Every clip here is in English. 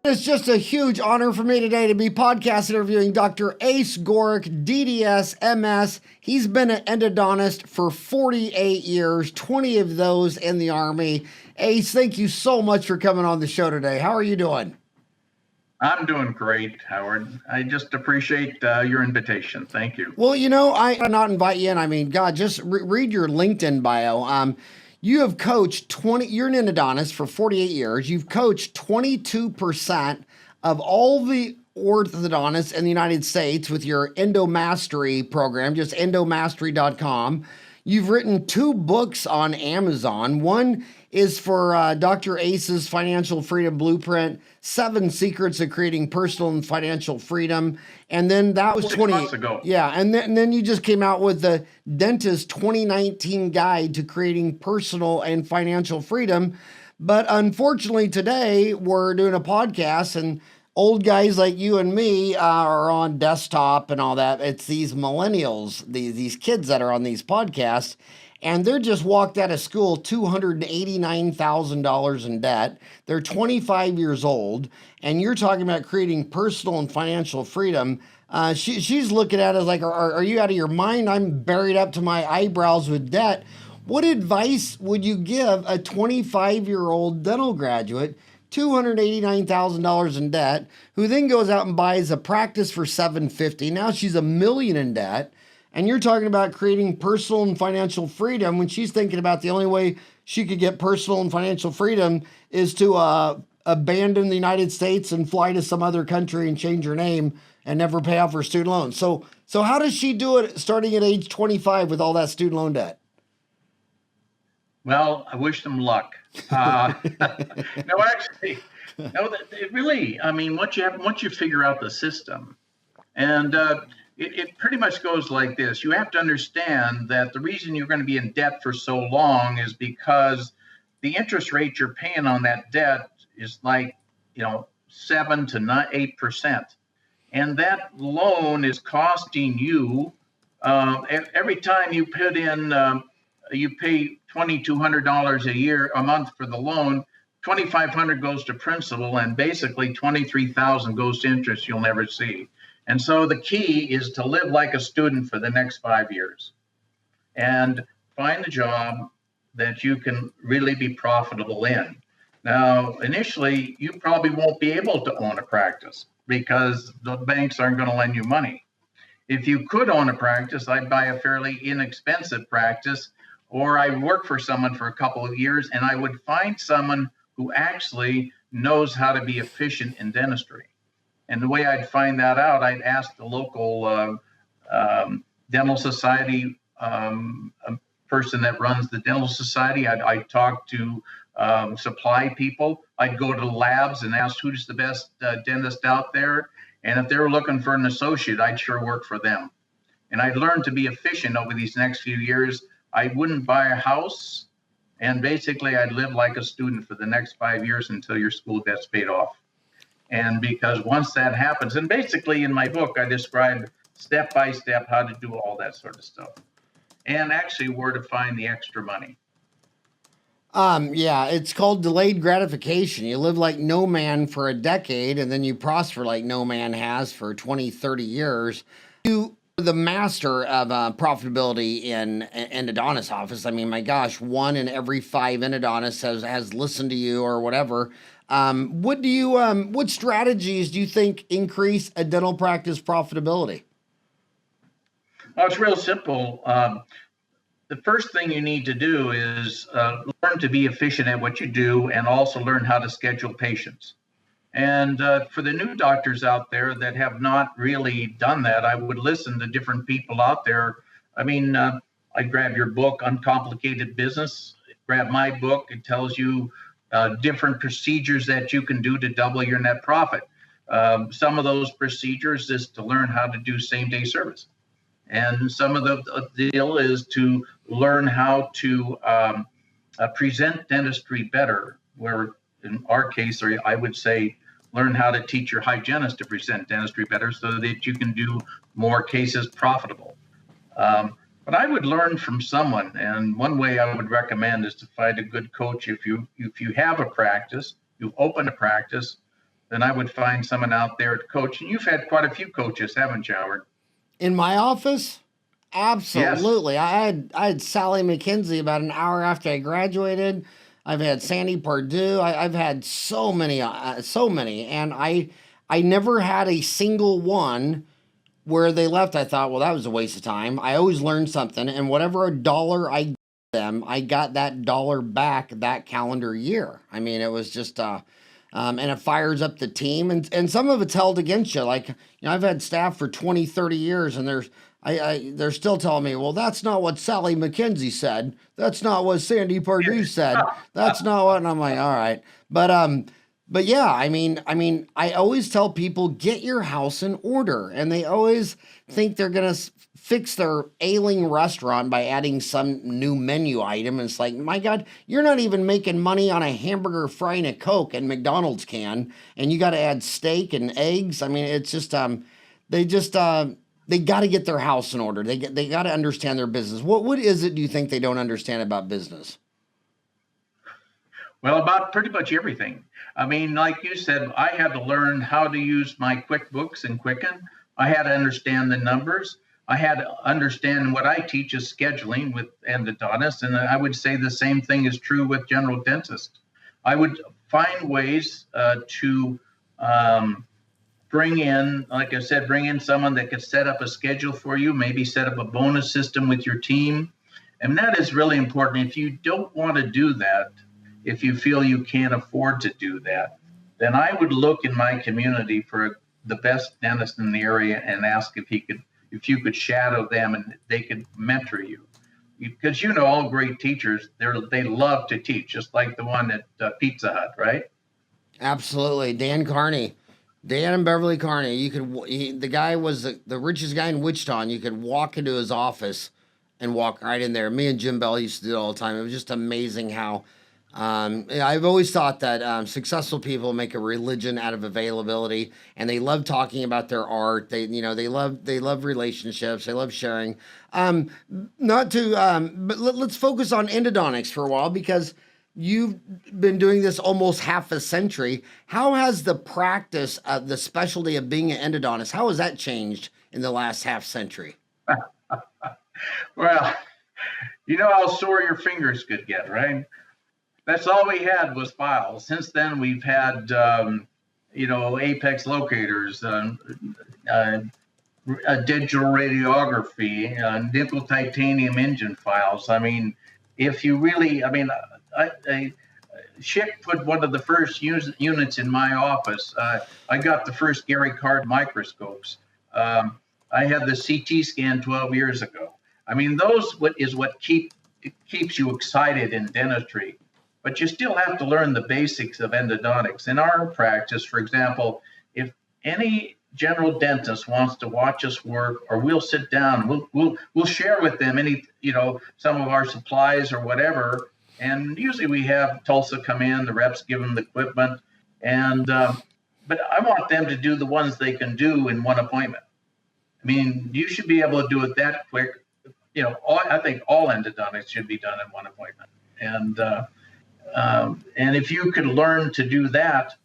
It's just a huge honor for me today to be podcast interviewing Dr. Ace Gehrig, DDS, MS. He's been an endodontist for 48 years, 20 of those in the Army. Ace, thank you so much for coming on the show today. How are you doing? I'm doing great, Howard. I just appreciate your invitation. Thank you. Well, I not invite you in. I mean, God, just read your LinkedIn bio. You have coached you're an endodontist for 48 years. You've coached 22% of all the orthodontists in the United States with your Endo Mastery program, just endomastery.com. You've written 2 books on Amazon. One is for Dr. Ace's Financial Freedom Blueprint, 7 Secrets of Creating Personal and Financial Freedom. And then that was 20 months ago. Yeah, and then you just came out with the Dentist 2019 Guide to Creating Personal and Financial Freedom. But unfortunately today we're doing a podcast and old guys like you and me are on desktop and all that. It's these millennials, these kids that are on these podcasts, and they're just walked out of school $289,000 in debt. They're 25 years old, and you're talking about creating personal and financial freedom. She's looking at it like, are you out of your mind? I'm buried up to my eyebrows with debt. What advice would you give a 25-year-old dental graduate, $289,000 in debt, who then goes out and buys a practice for $750,000? Now she's $1 million in debt, and you're talking about creating personal and financial freedom when she's thinking about the only way she could get personal and financial freedom is to abandon the United States and fly to some other country and change her name and never pay off her student loans. So how does she do it starting at age 25 with all that student loan debt? Well, I wish them luck. No, actually, no. It really, I mean, once you figure out the system, and it pretty much goes like this: you have to understand that the reason you're going to be in debt for so long is because the interest rate you're paying on that debt is like 7 to 8%, and that loan is costing you every time you put in. You pay $2,200 a month for the loan. $2,500 goes to principal, and basically $23,000 goes to interest you'll never see. And so the key is to live like a student for the next 5 years, and find a job that you can really be profitable in. Now, initially, you probably won't be able to own a practice because the banks aren't going to lend you money. If you could own a practice, I'd buy a fairly inexpensive practice. Or I work for someone for a couple of years, and I would find someone who actually knows how to be efficient in dentistry. And the way I'd find that out, I'd ask the local dental society person that runs the dental society. I'd talk to supply people. I'd go to labs and ask who's the best dentist out there. And if they were looking for an associate, I'd sure work for them. And I'd learn to be efficient over these next few years. I wouldn't buy a house, and basically I'd live like a student for the next 5 years until your school debt's paid off. And because once that happens, and basically in my book, I describe step by step how to do all that sort of stuff, and actually where to find the extra money. Yeah, it's called delayed gratification. You live like no man for a decade, and then you prosper like no man has for 20, 30 years. You the master of profitability in endodontist office. I mean, my gosh, 1 in every 5 endodontists has listened to you or whatever. What strategies do you think increase a dental practice profitability? Well, it's real simple. The first thing you need to do is learn to be efficient at what you do, and also learn how to schedule patients. And for the new doctors out there that have not really done that, I would listen to different people out there. I mean, I grab your book, Uncomplicated Business, grab my book. It tells you different procedures that you can do to double your net profit. Some of those procedures is to learn how to do same-day service. And some of the deal is to learn how to present dentistry better, where in our case, or I would say, learn how to teach your hygienist to present dentistry better so that you can do more cases profitable. But I would learn from someone, and one way I would recommend is to find a good coach. If you have a practice, you open a practice, then I would find someone out there to coach. And you've had quite a few coaches, haven't you, Howard? In my office, Yes. absolutely. I had Sally McKenzie about an hour after I graduated. I've had Sandy Pardue. I've had so many, and I never had a single one where they left. I thought, well, that was a waste of time. I always learned something, and whatever a dollar I gave them, I got that dollar back that calendar year. I mean, it was just and it fires up the team, and some of it's held against you. Like, I've had staff for 20, 30 years, and they're still telling me, well, that's not what Sally McKenzie said. That's not what Sandy Pardue said. That's not what, and I'm like, all right. But yeah, I always tell people, get your house in order, and they always think they're gonna fix their ailing restaurant by adding some new menu item. And it's like, my God, you're not even making money on a hamburger, fry, and a Coke, and McDonald's can, and you got to add steak and eggs. I mean, it's just they just they got to get their house in order. They got to understand their business. What is it do you think they don't understand about business? Well, about pretty much everything. I mean, like you said, I had to learn how to use my QuickBooks and Quicken. I had to understand the numbers. I had to understand what I teach is scheduling with endodontists, and I would say the same thing is true with general dentists. I would find ways to bring in, like I said, bring in someone that could set up a schedule for you, maybe set up a bonus system with your team. And that is really important. If you don't want to do that, if you feel you can't afford to do that, then I would look in my community for the best dentist in the area and ask if you could shadow them and they could mentor you. Because all great teachers, they love to teach, just like the one at Pizza Hut, right? Absolutely, Dan and Beverly Carney. The guy was the richest guy in Wichita, and you could walk into his office and walk right in there. Me and Jim Bell used to do it all the time. It was just amazing how. I've always thought that successful people make a religion out of availability, and they love talking about their art. They love relationships. They love sharing. Not to, but let's focus on endodontics for a while, because you've been doing this almost half a century. How has the practice of the specialty of being an endodontist, how has that changed in the last half century? Well, how sore your fingers could get, right? That's all we had was files. Since then, we've had, apex locators, digital radiography, nickel titanium engine files. I mean, if you really, Schick put one of the first units in my office. I got the first Gehrig card microscopes. I had the CT scan 12 years ago. I mean, those is what keeps you excited in dentistry. But you still have to learn the basics of endodontics. In our practice, for example, if any general dentist wants to watch us work, or we'll sit down, we'll share with them some of our supplies or whatever. And usually we have Tulsa come in, the reps give them the equipment, and but I want them to do the ones they can do in one appointment. I mean, you should be able to do it that quick. I think all endodontics should be done in one appointment. And if you could learn to do that,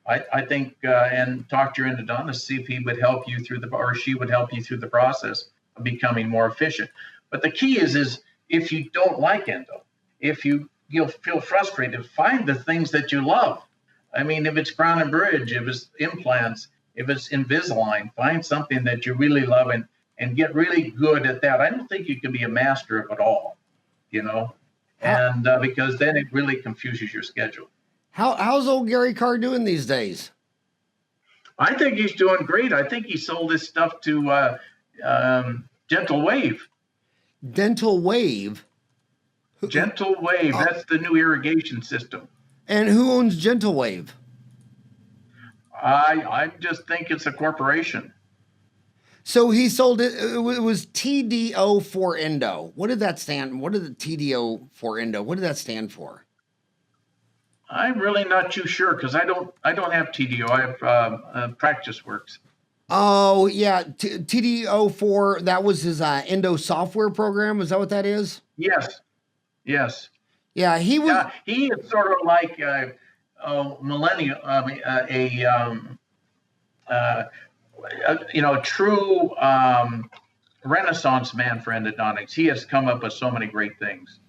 I think, and talk to your endodontist, see if he would help you or she would help you through the process of becoming more efficient. But the key is if you don't like endo, if you'll feel frustrated, find the things that you love. I mean, if it's crown and bridge, if it's implants, if it's Invisalign, find something that you really love and get really good at that. I don't think you can be a master of it all, and because then it really confuses your schedule. How's old Gary Carr doing these days? I think he's doing great. I think he sold his stuff to Gentle Wave. Dental Wave? Gentle Wave, that's the new irrigation system. And who owns Gentle Wave? I just think it's a corporation. So he sold it. It was TDO for Endo. What did that stand? What did the TDO for Endo? What did that stand for? I'm really not too sure, because I don't have TDO. I have Practice Works. Oh yeah, TDO for that was his Endo software program. Is that what that is? Yes. Yeah, he was. Yeah, he is sort of like millennial, a true renaissance man for endodontics. He has come up with so many great things.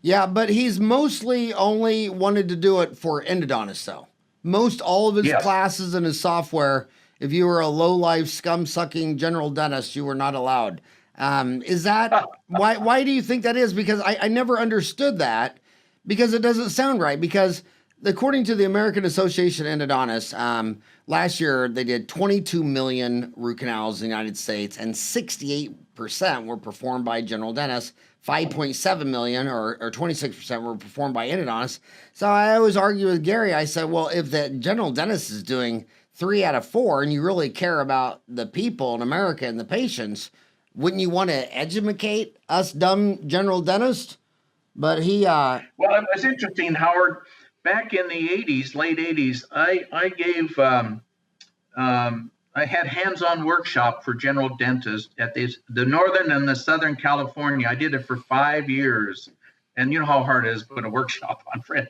Yeah, but he's mostly only wanted to do it for endodontists, though. Most all of his Yes. classes and his software, if you were a low-life, scum-sucking general dentist, you were not allowed. Is that why? Why do you think that is? Because I never understood that, because it doesn't sound right. Because according to the American Association of Endodontists, last year they did 22 million root canals in the United States, and 68% were performed by general dentists. 5.7 million or 26% were performed by endodontists. So I always argue with Gary. I said, well, if the general dentist is doing 3 out of 4 and you really care about the people in America and the patients, wouldn't you want to educate us dumb general dentists? But he... Well, it was interesting, Howard. Back in the 80s, late 80s, I gave... I had hands-on workshop for general dentists at the Northern and the Southern California. I did it for 5 years. And you know how hard it is to put a workshop on for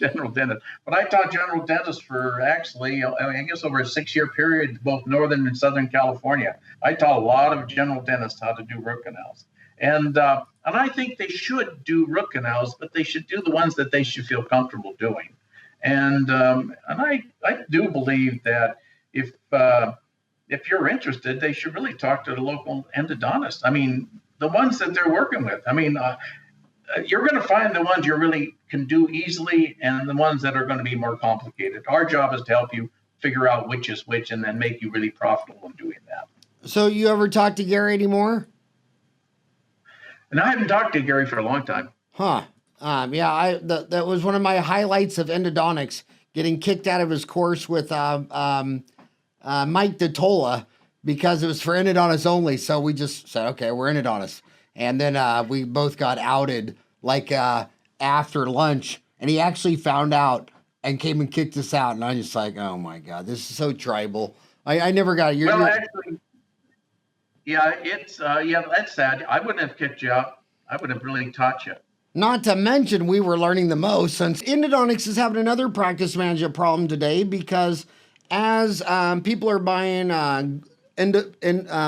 general dentists. But I taught general dentists for actually, I guess over a 6-year period, both Northern and Southern California. I taught a lot of general dentists how to do root canals. And I think they should do root canals, but they should do the ones that they should feel comfortable doing. And I do believe that if you're interested, they should really talk to the local endodontist. I mean, the ones that they're working with. I mean, you're going to find the ones you really can do easily and the ones that are going to be more complicated. Our job is to help you figure out which is which and then make you really profitable in doing that. So you ever talk to Gary anymore? And I haven't talked to Gary for a long time. Huh. Yeah, that was one of my highlights of endodontics, getting kicked out of his course with Mike DeTola because it was for endodontists only. So we just said, okay, we're endodontists. And then we both got outed like after lunch, and he actually found out and came and kicked us out. And I'm just like, oh my God, this is so tribal. I never got it. Actually, yeah, it's that's sad. I wouldn't have kicked you out. I would have really taught you. Not to mention, we were learning the most, since endodontics is having another practice management problem today, because as people are buying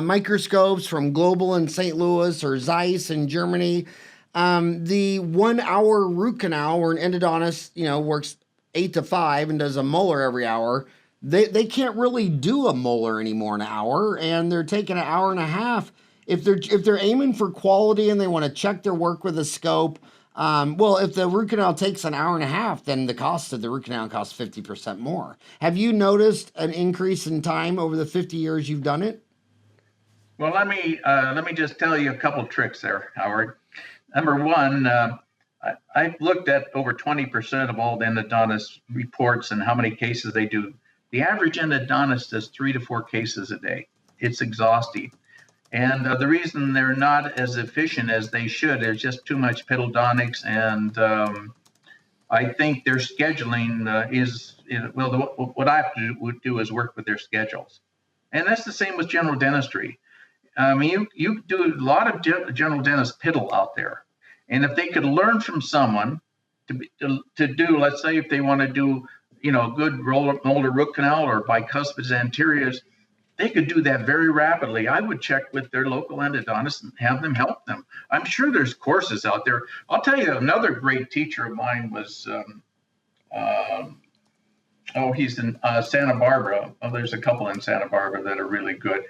microscopes from Global in St. Louis or Zeiss in Germany, the 1 hour root canal where an endodontist, works 8 to 5 and does a molar every hour, they can't really do a molar anymore in an hour, and they're taking an hour and a half. If they're aiming for quality and they want to check their work with a scope, if the root canal takes an hour and a half, then the cost of the root canal costs 50% more. Have you noticed an increase in time over the 50 years you've done it? Well, let me just tell you a couple tricks there, Howard. Number one, I've looked at over 20% of all the endodontist reports and how many cases they do. The average endodontist does 3 to 4 cases a day. It's exhausting. And the reason they're not as efficient as they should, there's just too much pedodontics, and I think their scheduling what I have to do is work with their schedules. And that's the same with general dentistry. I mean, you do a lot of general dentist piddle out there. And if they could learn from someone to do, let's say if they want to do, a good molar root canal or bicuspids anteriors, they could do that very rapidly. I would check with their local endodontist and have them help them. I'm sure there's courses out there. I'll tell you, another great teacher of mine was, he's in Santa Barbara. Oh, there's a couple in Santa Barbara that are really good.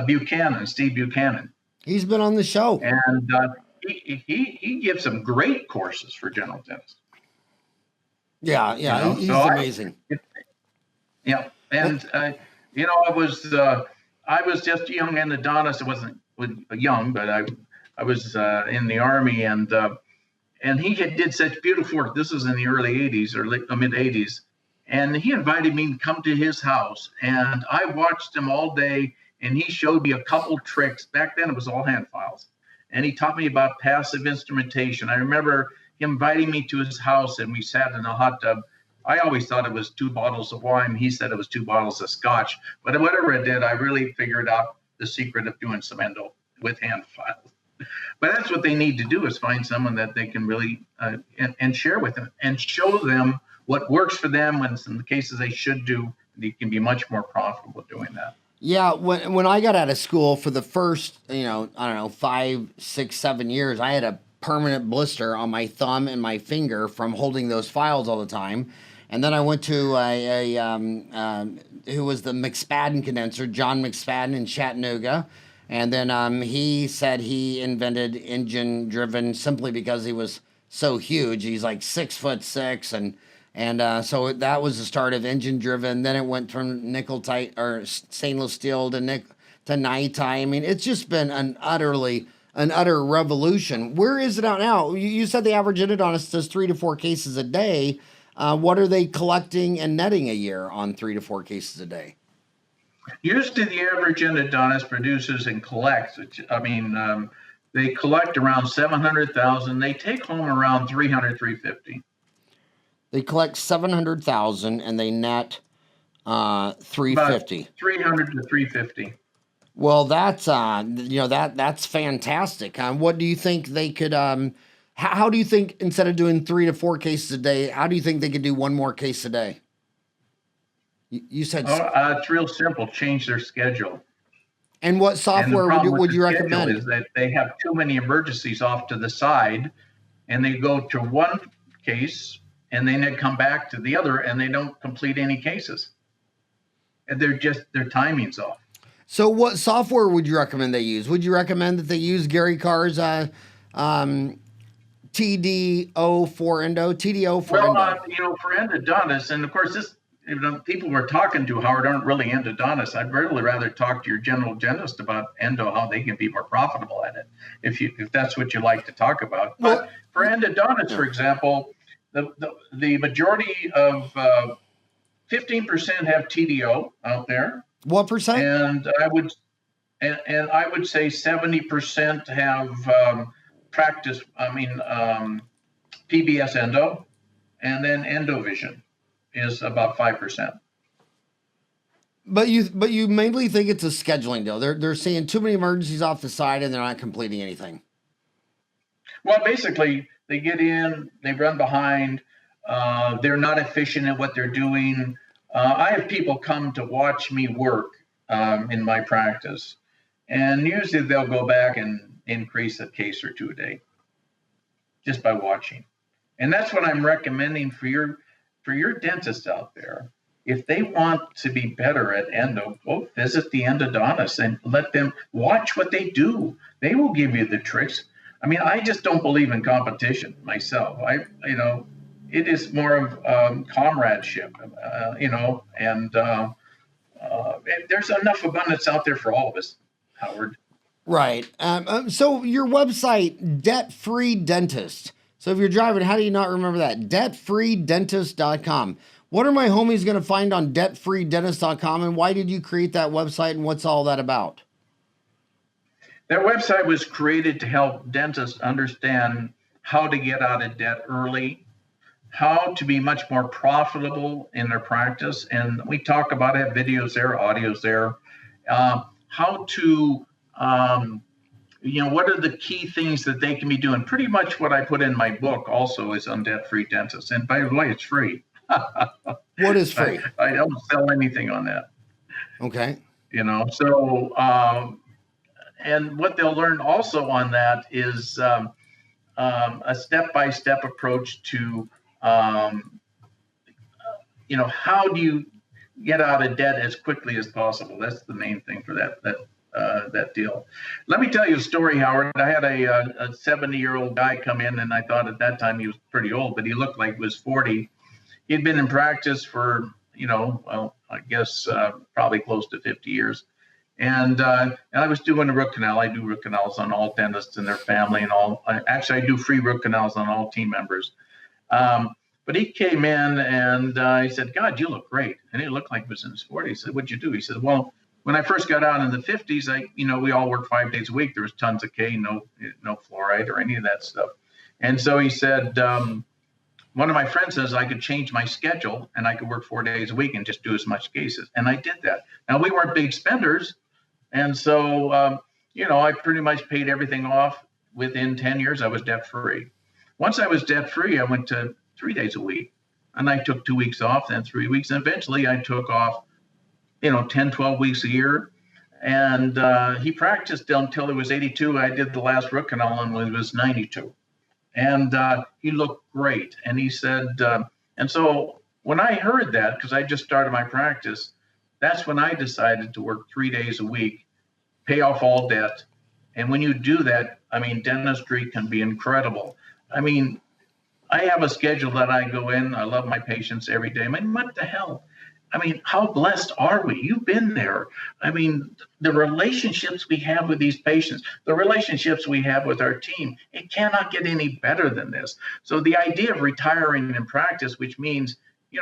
Buchanan, Steve Buchanan. He's been on the show. And he gives some great courses for general dentists. Yeah, he's amazing. And I was just a young endodontist. I wasn't young, but I was in the Army, and he did such beautiful work. This was in the early 80s or mid 80s, and he invited me to come to his house, and I watched him all day, and he showed me a couple tricks. Back then, it was all hand files, and he taught me about passive instrumentation. I remember him inviting me to his house, and we sat in a hot tub. I always thought it was 2 bottles of wine. He said it was 2 bottles of scotch. But whatever it did, I really figured out the secret of doing some endo with hand files. But that's what they need to do, is find someone that they can really and share with them and show them what works for them, when in the cases they should do, they can be much more profitable doing that. Yeah, when I got out of school for the first, I don't know, 5, 6, 7 years, I had a permanent blister on my thumb and my finger from holding those files all the time. And then I went to who was the McSpadden condenser, John McSpadden in Chattanooga. And then he said he invented engine driven simply because he was so huge. He's like 6'6", and so that was the start of engine driven. Then it went from nickel tight or stainless steel to nitai. I mean, it's just been an utter revolution. Where is it out now? You said the average endodontist does 3 to 4 cases a day. What are they collecting and netting a year on 3 to 4 cases a day? Usually the average endodontist produces and collects, they collect around 700,000. They take home around 300, 350. They collect 700,000 and they net 350. About 300 to 350. Well, that's that's fantastic. What do you think they could? How do you think, instead of doing 3 to 4 cases a day, how do you think they could do 1 more case a day? You said it's real simple. Change their schedule. And what software would you recommend? Is that they have too many emergencies off to the side, and they go to one case, and then they come back to the other, and they don't complete any cases. And their timing's off. So what software would you recommend they use? Would you recommend that they use Gary Carr's TDO for Endo? Well, for endodontists, and of course this, people we're talking to, Howard, aren't really endodontists. I'd really rather talk to your general dentist about endo, how they can be more profitable at it, if that's what you like to talk about. But for endodontists, for example, the majority of 15% have TDO out there. What percent? And I would say 70% have PBS endo, and then endovision is about 5%. But you mainly think it's a scheduling deal. They're seeing too many emergencies off the side and they're not completing anything. Well, basically, they get in, they run behind, they're not efficient at what they're doing. I have people come to watch me work in my practice, and usually they'll go back and increase a case or 2 a day just by watching. And that's what I'm recommending for your dentist out there. If they want to be better at endo, go visit the endodontist and let them watch what they do. They will give you the tricks. I mean, I just don't believe in competition myself. It is more of comradeship, and there's enough abundance out there for all of us, Howard. Right. So your website, Debt Free Dentist. So if you're driving, how do you not remember that? DebtFreeDentist.com. What are my homies going to find on DebtFreeDentist.com, and why did you create that website, and what's all that about? That website was created to help dentists understand how to get out of debt early, how to be much more profitable in their practice. And we talk about it, videos there, audios there, how to, what are the key things that they can be doing? Pretty much what I put in my book also is on Debt Free Dentists. And by the way, it's free. What is free? I don't sell anything on that. Okay. And what they'll learn also on that is a step-by-step approach to, how do you get out of debt as quickly as possible? That's the main thing for that deal. Let me tell you a story, Howard. I had a 70-year-old guy come in, and I thought at that time he was pretty old, but he looked like he was 40. He'd been in practice for, probably close to 50 years. And I was doing a root canal. I do root canals on all dentists and their family and all. I do free root canals on all team members. But he came in and he said, "God, you look great." And he looked like he was in his 40s. I said, "What'd you do?" He said, "Well, when I first got out in the 50s, we all worked 5 days a week. There was tons of K, no fluoride or any of that stuff." And so he said, one of my friends says I could change my schedule and I could work 4 days a week and just do as much cases. And I did that. Now, we weren't big spenders. And so, I pretty much paid everything off. Within 10 years, I was debt free. Once I was debt free, I went to 3 days a week. And I took 2 weeks off, then 3 weeks. And eventually I took off, 10, 12 weeks a year. And he practiced until he was 82. I did the last root canal on when he was 92. And he looked great. And he said, and so when I heard that, because I just started my practice, that's when I decided to work 3 days a week, pay off all debt. And when you do that, I mean, dentistry can be incredible. I mean, I have a schedule that I go in. I love my patients every day. I mean, what the hell? I mean, how blessed are we? You've been there. I mean, the relationships we have with these patients, the relationships we have with our team, it cannot get any better than this. So the idea of retiring in practice, which means,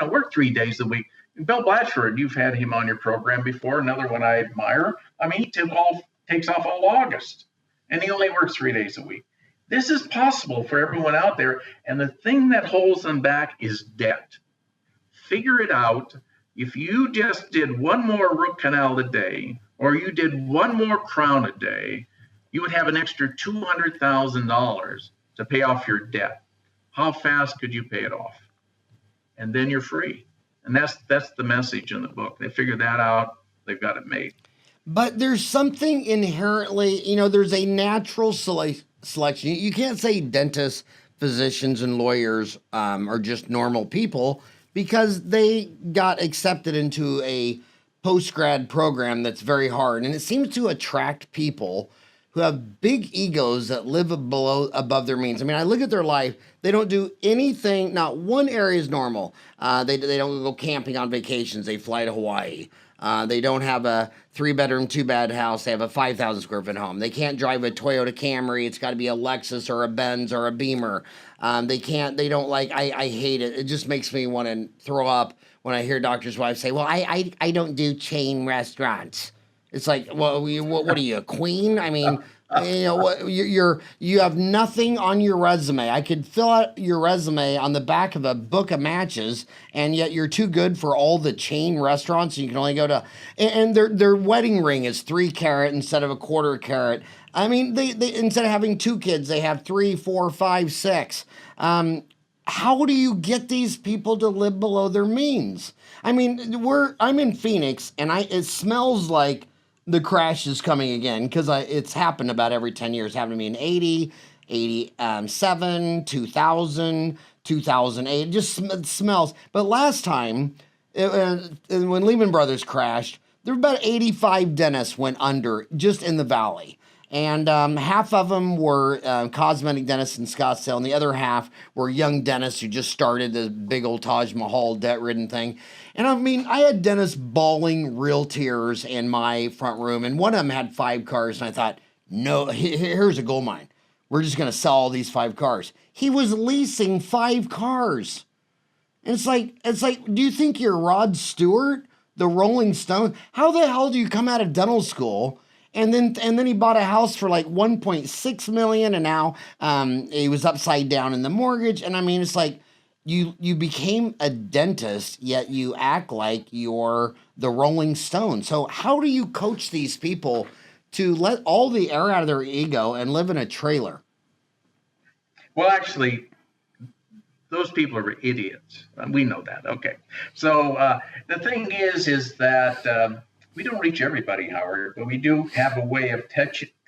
work 3 days a week. Bill Blatchford, you've had him on your program before, another one I admire. I mean, he takes off all August, and he only works 3 days a week. This is possible for everyone out there, and the thing that holds them back is debt. Figure it out. If you just did one more root canal a day, or you did one more crown a day, you would have an extra $200,000 to pay off your debt. How fast could you pay it off? And then you're free. And that's the message in the book. They figured that out. They've got it made. But there's something inherently, there's a natural selection. You can't say dentists, physicians, and lawyers are just normal people, because they got accepted into a post-grad program that's very hard. And it seems to attract people who have big egos that live above their means. I mean, I look at their life. They don't do anything. Not one area is normal. They don't go camping on vacations. They fly to Hawaii. They don't have a 3-bedroom, 2-bed house. They have a 5,000 square foot home. They can't drive a Toyota Camry. It's got to be a Lexus or a Benz or a Beamer. I hate it. It just makes me want to throw up when I hear doctors' wives say, well, I don't do chain restaurants. It's like, well, what are you, a queen? I mean, you have nothing on your resume. I could fill out your resume on the back of a book of matches, and yet you're too good for all the chain restaurants. You can only go to, and their wedding ring is 3 carat instead of a 1/4 carat. I mean, they instead of having 2 kids, they have 3, 4, 5, 6. How do you get these people to live below their means? I mean, I'm in Phoenix, and it smells like the crash is coming again, because it's happened about every 10 years. It happened to me in 80, 87, 2000, 2008. It just smells. But last time, when Lehman Brothers crashed, there were about 85 dentists went under just in the valley. And half of them were cosmetic dentists in Scottsdale, and the other half were young dentists who just started the big old Taj Mahal debt-ridden thing. And I mean, I had dentists bawling real tears in my front room, and one of them had 5 cars, and I thought, no, here's a gold mine. We're just going to sell all these 5 cars. He was leasing 5 cars. And it's like, do you think you're Rod Stewart, the Rolling Stone? How the hell do you come out of dental school? And then he bought a house for like $1.6 million, and now he was upside down in the mortgage. And I mean, it's like you became a dentist, yet you act like you're the Rolling Stone. So how do you coach these people to let all the air out of their ego and live in a trailer? Well, actually, those people are idiots. We know that. Okay. So the thing is that we don't reach everybody, Howard, but we do have a way of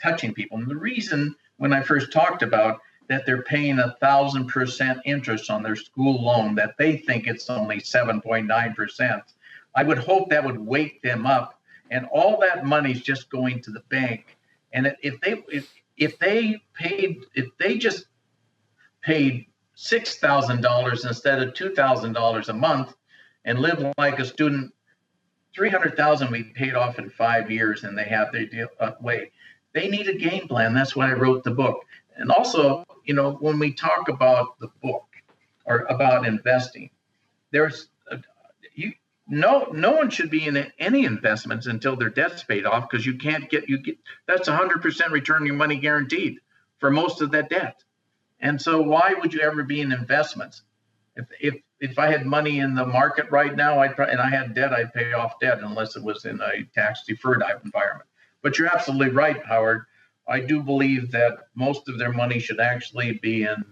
touching people. And the reason, when I first talked about that they're paying 1,000% interest on their school loan, that they think it's only 7.9%, I would hope that would wake them up. And all that money's just going to the bank. And if they just paid $6,000 instead of $2,000 a month and live like a student, $300,000 we paid off in 5 years, and they have their deal way. They need a game plan. That's why I wrote the book. And also, when we talk about the book or about investing, there's no one should be in any investments until their debt's paid off, because you get that's 100% return on your money guaranteed for most of that debt. And so why would you ever be in investments? If I had money in the market right now, and I had debt, I'd pay off debt unless it was in a tax-deferred environment. But you're absolutely right, Howard. I do believe that most of their money should actually be in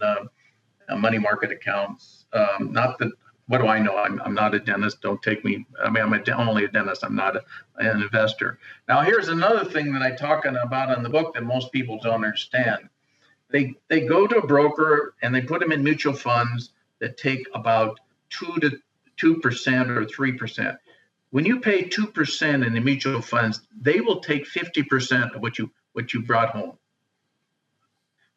money market accounts. Not that what do I know? I'm not a dentist. Don't take me. I mean, only a dentist. I'm not an investor. Now, here's another thing that I talk about in the book that most people don't understand. They go to a broker and they put them in mutual funds that take about 2% or 3%. When you pay 2% in the mutual funds, they will take 50% of what you brought home.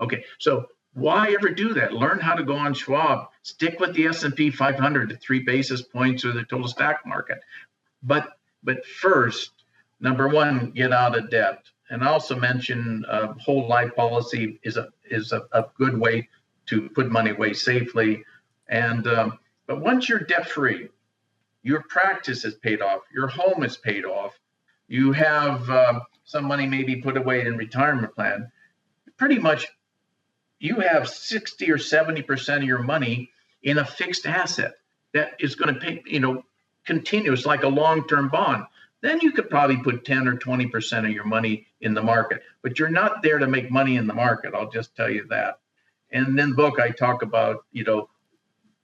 Okay, so why ever do that? Learn how to go on Schwab. Stick with the S&P 500 at 3 basis points or the total stock market. But first, number one, get out of debt. And I also mention whole life policy is a good way to put money away safely. And but once you're debt free, your practice is paid off, your home is paid off, you have some money maybe put away in retirement plan. Pretty much, you have 60 or 70% of your money in a fixed asset that is going to pay, continuous, like a long-term bond. Then you could probably put 10 or 20% of your money in the market, but you're not there to make money in the market. I'll just tell you that. And in the book, I talk about,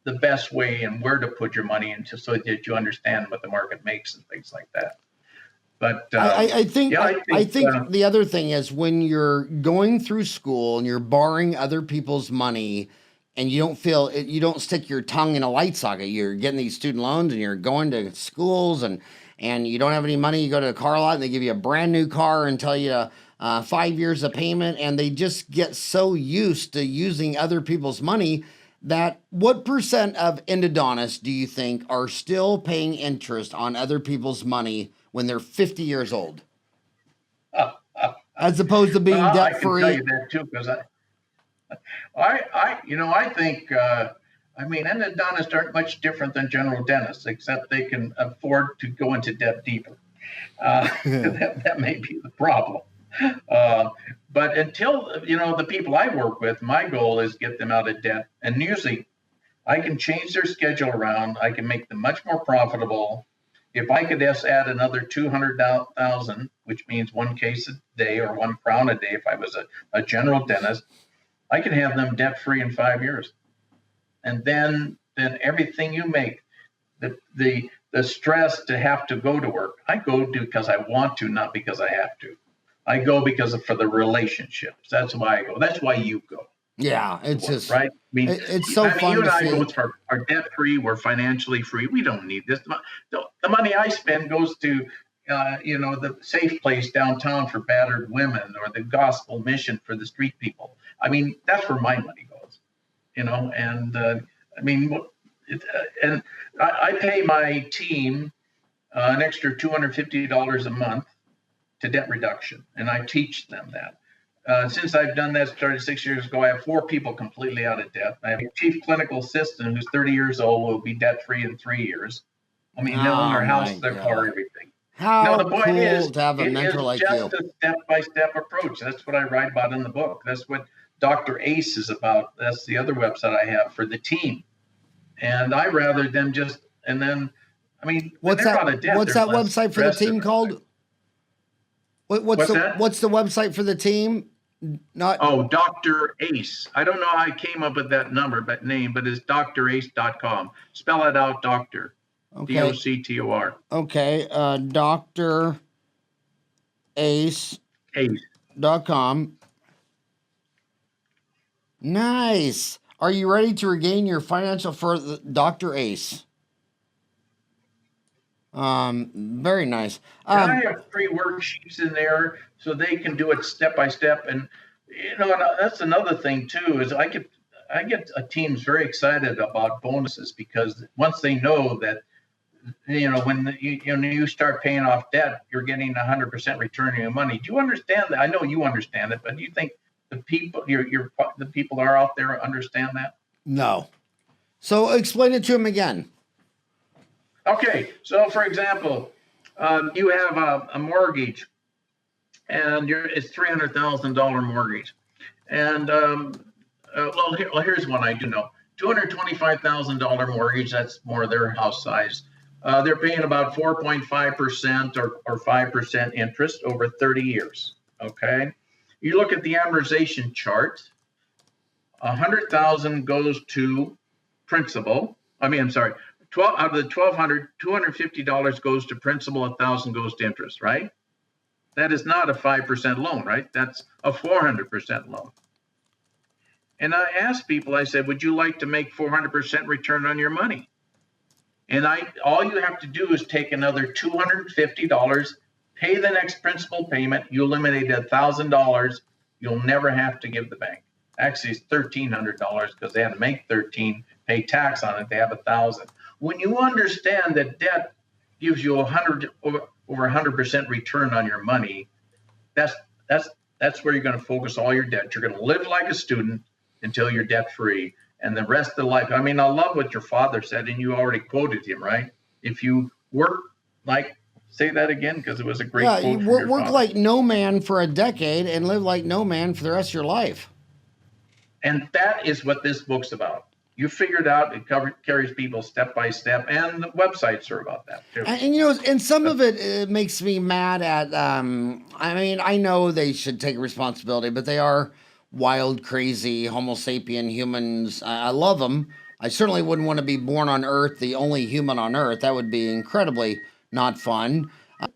the best way and where to put your money into so that you understand what the market makes and things like that. But I think the other thing is when you're going through school and you're borrowing other people's money and you don't stick your tongue in a light socket. You're getting these student loans and you're going to schools and you don't have any money. You go to a car lot and they give you a brand new car and tell you 5 years of payment, and they just get so used to using other people's money that what percent of endodontists do you think are still paying interest on other people's money when they're 50 years old, as opposed to being debt free? I can tell you that too, because I think endodontists aren't much different than general dentists, except they can afford to go into debt deeper. That may be the problem. But until the people I work with, my goal is get them out of debt, and usually I can change their schedule around. I can make them much more profitable. If I could just add another 200,000, which means one case a day or one crown a day, if I was a general dentist, I could have them debt free in 5 years. And then everything you make, the stress to have to go to work, I go to because I want to, not because I have to. I go for the relationships. That's why I go. That's why you go. Yeah, it's just right. It's so fun. You and I both are debt free. We're financially free. We don't need this. The money I spend goes to, the safe place downtown for battered women, or the gospel mission for the street people. That's where my money goes. And I pay my team an extra $250 a month to debt reduction, and I teach them that. Since I've done that, started 6 years ago, I have 4 people completely out of debt. I have a chief clinical assistant who's 30 years old, will be debt-free in 3 years. They'll own their house, their car, everything. How the point cool is, to have a mentor like you. It's just a step-by-step approach. That's what I write about in the book. That's what Dr. Ace is about. That's the other website I have for the team. And I rather them just, and then, what's that website for the team called? What's the website for the team? Dr. Ace. I don't know how I came up with that name, but it's drace.com. Spell it out, doctor. Okay. DOCTOR. Okay. Dr. Ace.com. Nice. Are you ready to regain your financial for Dr. Ace? Very nice. I have free worksheets in there so they can do it step by step. And that's another thing too, is I get teams very excited about bonuses, because once they know that when you start paying off debt, you're getting 100% return on your money. Do you understand that? I know you understand it, but do you think the people the people are out there understand that? No. So explain it to them again. Okay, so for example, you have a mortgage, and it's $300,000 mortgage, and here's one I do know: $225,000 mortgage. That's more their house size. They're paying about 4.5% or 5% interest over 30 years. Okay, you look at the amortization chart. 100,000 goes to principal. 12 out of the 1,200, $250 goes to principal, 1,000 goes to interest, right? That is not a 5% loan, right? That's a 400% loan. And I asked people, I said, would you like to make 400% return on your money? And all you have to do is take another $250, pay the next principal payment. You eliminate $1,000. You'll never have to give the bank. Actually, it's $1,300 because they had to make 13, pay tax on it. They have 1,000. When you understand that debt gives you over 100% return on your money, that's where you're going to focus all your debt. You're going to live like a student until you're debt free, and the rest of the life. I mean, I love what your father said, and you already quoted him, right? If you work like, say that again, because it was a great quote from your work father. like no man for a decade and live like no man for the rest of your life. And that is what this book's about. You figured out it carries people step by step, and the websites are about that too. And you know, and some of it makes me mad at. I mean, I know they should take responsibility, but they are wild, crazy, Homo sapien humans. I love them. I certainly wouldn't want to be born on Earth, the only human on Earth. That would be incredibly not fun.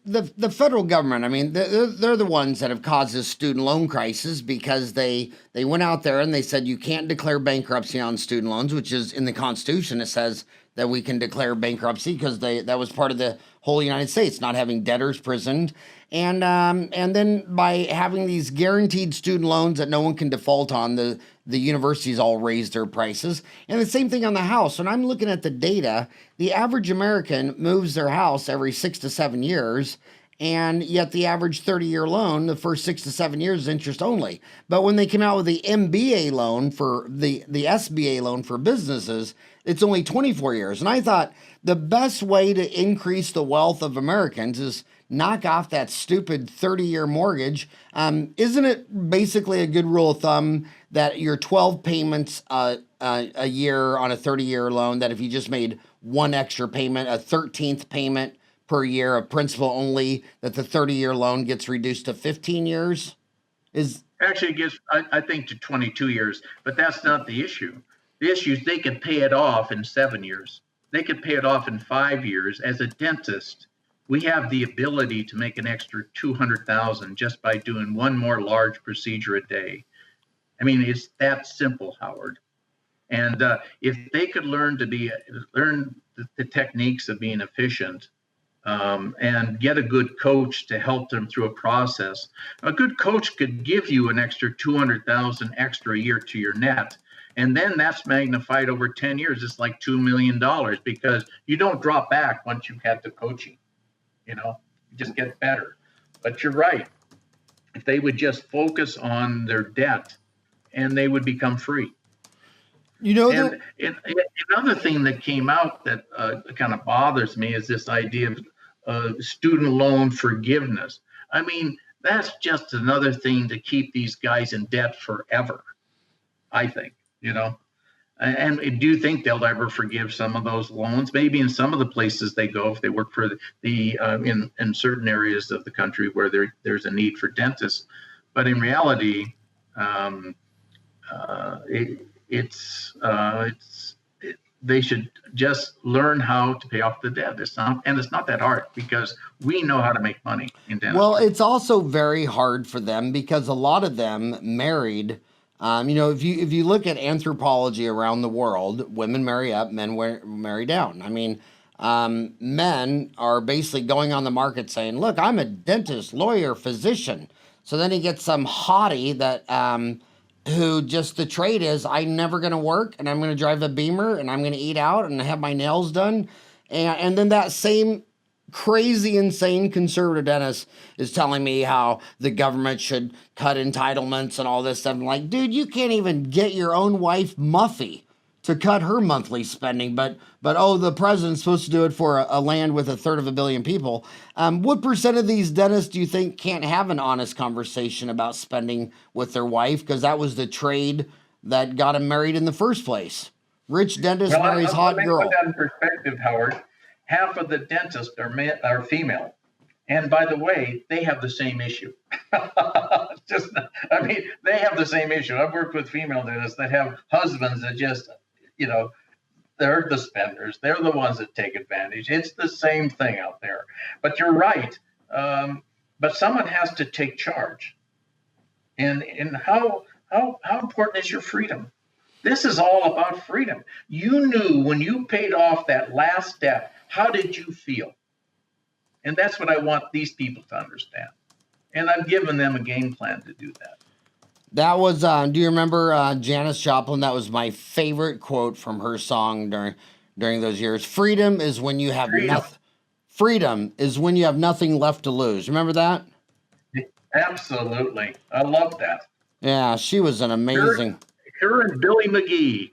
The federal government, I mean, they're the ones that have caused this student loan crisis because they went out there and they said you can't declare bankruptcy on student loans, which is in the Constitution. It says that we can declare bankruptcy because that was part of the whole United States, not having debtors prisoned. And then by having these guaranteed student loans that no one can default on, the universities all raised their prices. And the same thing on the house. When I'm looking at the data, the average American moves their house every 6 to 7 years, and yet the average 30-year loan, the first 6 to 7 years is interest only. But when they came out with the MBA loan for the SBA loan for businesses, it's only 24 years. And I thought the best way to increase the wealth of Americans is knock off that stupid 30-year mortgage. Isn't it basically a good rule of thumb that your 12 payments a year on a 30-year loan, that if you just made one extra payment, a 13th payment per year of principal only, that the 30-year loan gets reduced to 15 years? Actually, it gets, I think, to 22 years, but that's not the issue. The issue is they can pay it off in 7 years. They could pay it off in 5 years. As a dentist, we have the ability to make an extra $200,000 just by doing one more large procedure a day. I mean, it's that simple, Howard. And if they could learn the techniques of being efficient, and get a good coach to help them through a process, a good coach could give you an extra $200,000 extra a year to your net. And then that's magnified over 10 years. It's like $2 million because you don't drop back once you've had the coaching. You just get better. But you're right. If they would just focus on their debt, and they would become free. And another thing that came out that kind of bothers me is this idea of student loan forgiveness. I mean, that's just another thing to keep these guys in debt forever, I think, And do you think they'll ever forgive some of those loans? Maybe in some of the places they go, if they work for in certain areas of the country where there's a need for dentists. But in reality, they should just learn how to pay off the debt. It's not that hard because we know how to make money in dentistry. Well, it's also very hard for them because a lot of them married. If you look at anthropology around the world, women marry up, men marry down. I mean, men are basically going on the market saying, "Look, I'm a dentist, lawyer, physician." So then he gets some hottie that who just the trade is, I'm never going to work, and I'm going to drive a Beamer, and I'm going to eat out and have my nails done. And then that same crazy, insane conservative dentist is telling me how the government should cut entitlements and all this stuff. I'm like, dude, you can't even get your own wife, Muffy, to cut her monthly spending, but the president's supposed to do it for a land with 1/3 of a billion people. What percent of these dentists do you think can't have an honest conversation about spending with their wife? Because that was the trade that got him married in the first place. Rich dentist marries hot girl. Let me put that in perspective, Howard. Half of the dentists are female. And by the way, they have the same issue. They have the same issue. I've worked with female dentists that have husbands that just, they're the spenders. They're the ones that take advantage. It's the same thing out there. But you're right. But someone has to take charge. And how important is your freedom? This is all about freedom. You knew when you paid off that last debt, how did you feel? And that's what I want these people to understand. And I'm giving them a game plan to do that. That was, do you remember Janis Joplin? That was my favorite quote from her song during those years. Freedom is when you have nothing. Freedom is when you have nothing left to lose. Remember that? Absolutely. I love that. Yeah, she was an amazing. Her and Billy McGee.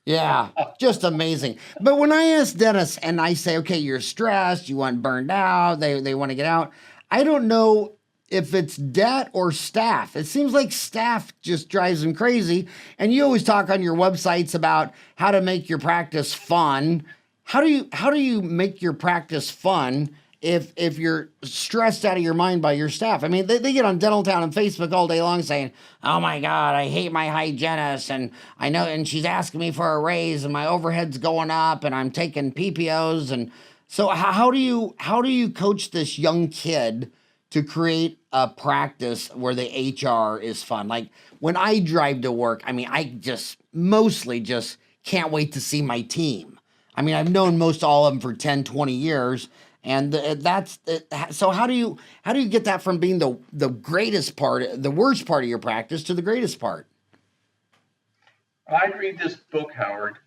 Yeah, just amazing. But when I ask dentists and I say, okay, you're stressed, you want burned out, they want to get out, I don't know if it's debt or staff. It seems like staff just drives them crazy. And you always talk on your websites about how to make your practice fun. How do you make your practice fun if you're stressed out of your mind by your staff? I mean, they get on Dental Town and Facebook all day long saying, oh my God, I hate my hygienist, and I know, and she's asking me for a raise, and my overhead's going up, and I'm taking PPOs. And so how do you coach this young kid to create a practice where the HR is fun? Like when I drive to work, I mean, I just mostly just can't wait to see my team. I mean, I've known most all of them for 10, 20 years. And that's so. How do you get that from being the greatest part, the worst part of your practice, to the greatest part? I read this book, Howard.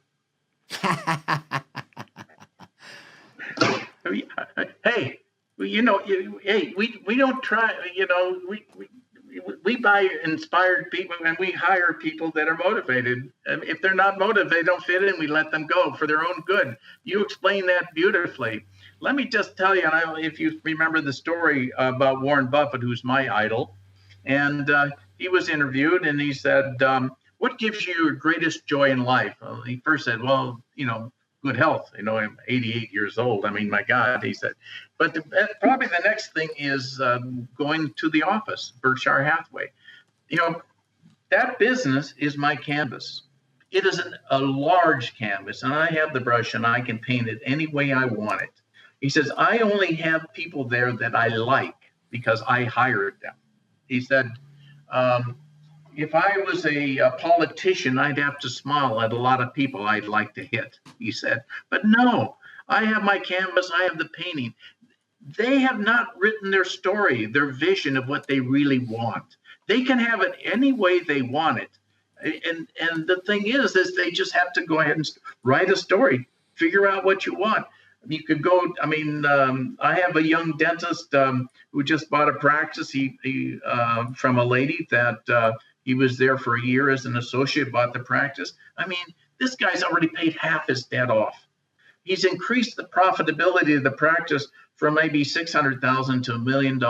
Hey, we don't try. We buy inspired people and we hire people that are motivated. If they're not motivated, they don't fit in. We let them go for their own good. You explain that beautifully. Let me just tell you, if you remember the story about Warren Buffett, who's my idol, and he was interviewed and he said, what gives you your greatest joy in life? Well, he first said, well, good health. I'm 88 years old. I mean, my God, he said. But probably the next thing is going to the office, Berkshire Hathaway. That business is my canvas. It is a large canvas, and I have the brush, and I can paint it any way I want it. He says, I only have people there that I like because I hired them. He said, if I was a politician, I'd have to smile at a lot of people I'd like to hit, he said. But no, I have my canvas, I have the painting. They have not written their story, their vision of what they really want. They can have it any way they want it. And the thing is they just have to go ahead and write a story, figure out what you want. You could go, I have a young dentist who just bought a practice he from a lady that he was there for a year as an associate, bought the practice. This guy's already paid half his debt off. He's increased the profitability of the practice from maybe $600,000 to $1 million.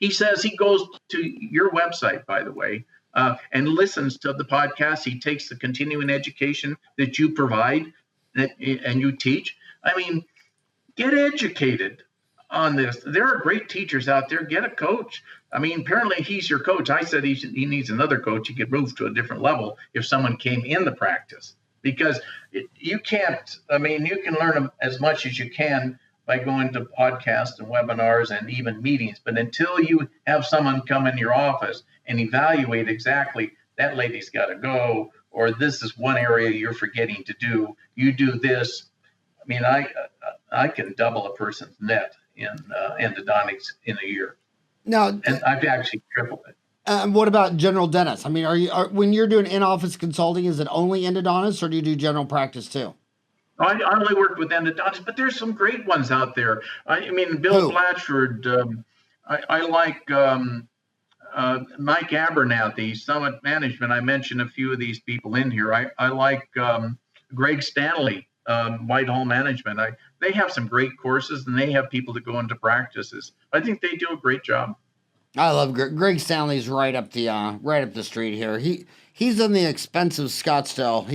He says he goes to your website, by the way, and listens to the podcast. He takes the continuing education that you provide and you teach. Get educated on this. There are great teachers out there. Get a coach. Apparently he's your coach. I said he needs another coach. He could move to a different level if someone came in the practice, because you can't, you can learn as much as you can by going to podcasts and webinars and even meetings. But until you have someone come in your office and evaluate exactly that lady's got to go, or this is one area you're forgetting to do, you do this. I can double a person's net in endodontics in a year. Now, and I've actually tripled it. What about general dentists? When you're doing in-office consulting, is it only endodontists, or do you do general practice too? I only work with endodontists, but there's some great ones out there. Bill Blatchford. I like Mike Abernathy, Summit Management. I mentioned a few of these people in here. I like Greg Stanley. Whitehall Management. They have some great courses, and they have people that go into practices. I think they do a great job. I love Greg Stanley's right up the street here. He's in the expensive Scottsdale.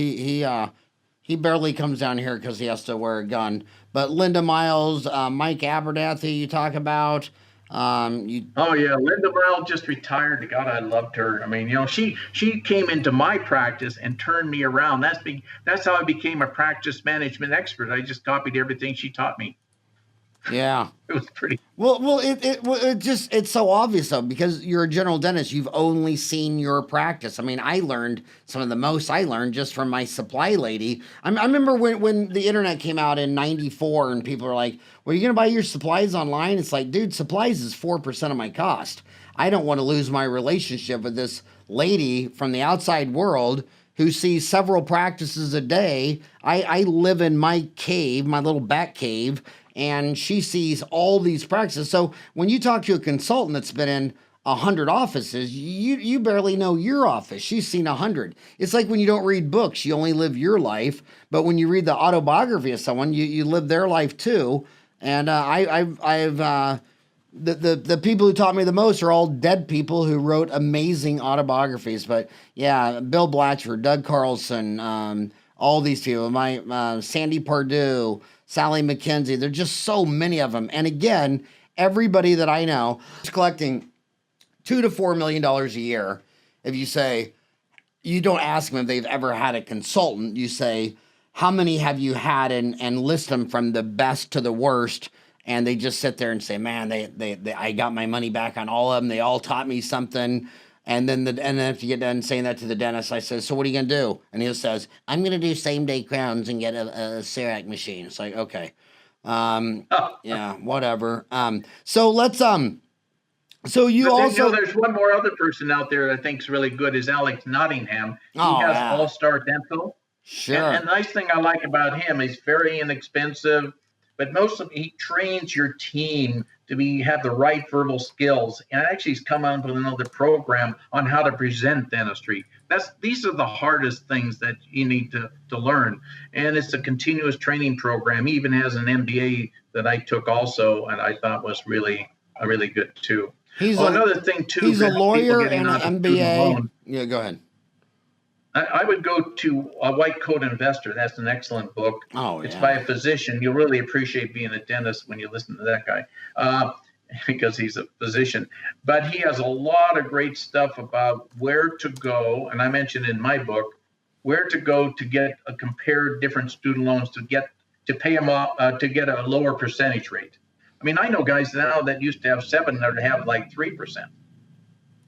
He barely comes down here because he has to wear a gun. But Linda Miles, Mike Abernathy, you talk about. Oh yeah, Linda Morel just retired. God, I loved her. I mean, she came into my practice and turned me around. That's how I became a practice management expert. I just copied everything she taught me. Yeah. It was pretty. Well, it's so obvious though, because you're a general dentist. You've only seen your practice. I mean, I learned some of the most I learned just from my supply lady. I remember when the internet came out in '94, and people were like, "Well, you're gonna buy your supplies online?" It's like, dude, supplies is 4% of my cost. I don't want to lose my relationship with this lady from the outside world who sees several practices a day. I live in my cave, my little bat cave, and she sees all these practices. So when you talk to a consultant that's been in 100 offices, you barely know your office. She's seen 100. It's like when you don't read books, you only live your life. But when you read the autobiography of someone, you live their life too. And the people who taught me the most are all dead people who wrote amazing autobiographies. But yeah, Bill Blatchford, Doug Carlson, all these people, Sandy Pardue, Sally McKenzie. There's just so many of them. And again, everybody that I know is collecting $2 to $4 million a year. If you say, you don't ask them if they've ever had a consultant, you say, how many have you had, and list them from the best to the worst. And they just sit there and say, man, I got my money back on all of them. They all taught me something. And then if you get done saying that to the dentist, I says, so what are you going to do? And he says, I'm going to do same day crowns and get a CEREC machine. It's like, okay. Yeah, whatever. So let's, so you also, there's one more other person out there that I think is really good is Alex Nottingham. He has All-Star Dental. Sure. And the nice thing I like about him, he's very inexpensive, but he trains your team to have the right verbal skills. And actually he's come up with another program on how to present dentistry. These are the hardest things that you need to learn. And it's a continuous training program. He even has an MBA that I took also, and I thought was really good too. Another thing too. He's a lawyer and an MBA. Yeah, go ahead. I would go to A White Coat Investor. That's an excellent book. Oh, yeah. It's by a physician. You'll really appreciate being a dentist when you listen to that guy, because he's a physician. But he has a lot of great stuff about where to go. And I mentioned in my book, where to go to compare different student loans to pay them off, to get a lower percentage rate. I mean, I know guys now that used to have 7 that have like 3%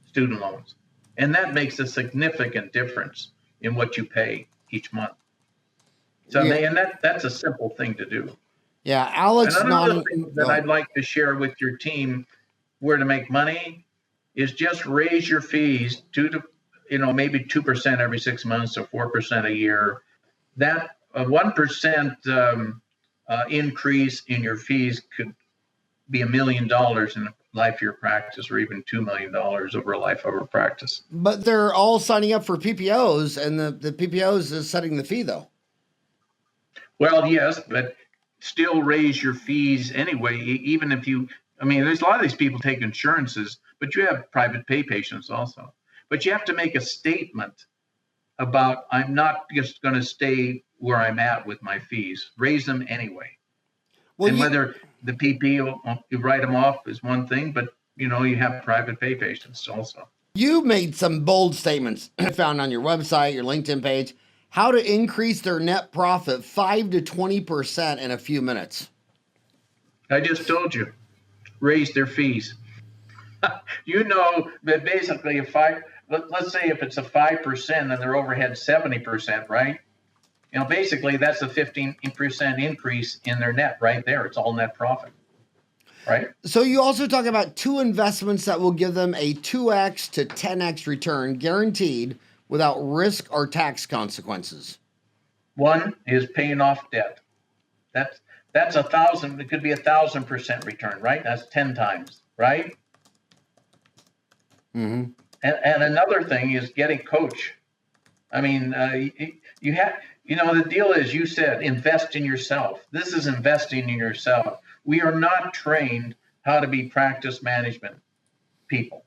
student loans. And that makes a significant difference in what you pay each month. So, and that's a simple thing to do. Yeah, Alex. Another thing that I'd like to share with your team, where to make money, is just raise your fees maybe 2% every 6 months or 4% a year. That 1% increase in your fees could be $1 million in a life of your practice, or even $2 million over a life of a practice. But they're all signing up for PPOs, and the PPOs is setting the fee though. Well, yes, but still raise your fees anyway. Even if there's a lot of these people take insurances, but you have private pay patients also. But you have to make a statement about, I'm not just going to stay where I'm at with my fees. Raise them anyway. Well, and whether the PP, you write them off is one thing, but you have private pay patients also. You made some bold statements I found on your website, your LinkedIn page, how to increase their net profit 5 to 20% in a few minutes. I just told you, raise their fees. That basically let's say if it's a 5% and their overhead 70%, right? Basically that's a 15% increase in their net right there. It's all net profit, right? So you also talk about 2 investments that will give them a 2x to 10x return guaranteed without risk or tax consequences. One is paying off debt. That's 1,000. It could be 1,000% return, right? That's 10 times, right? Mm-hmm. And another thing is getting coach. I mean, you have. The deal is, you said, invest in yourself. This is investing in yourself. We are not trained how to be practice management people,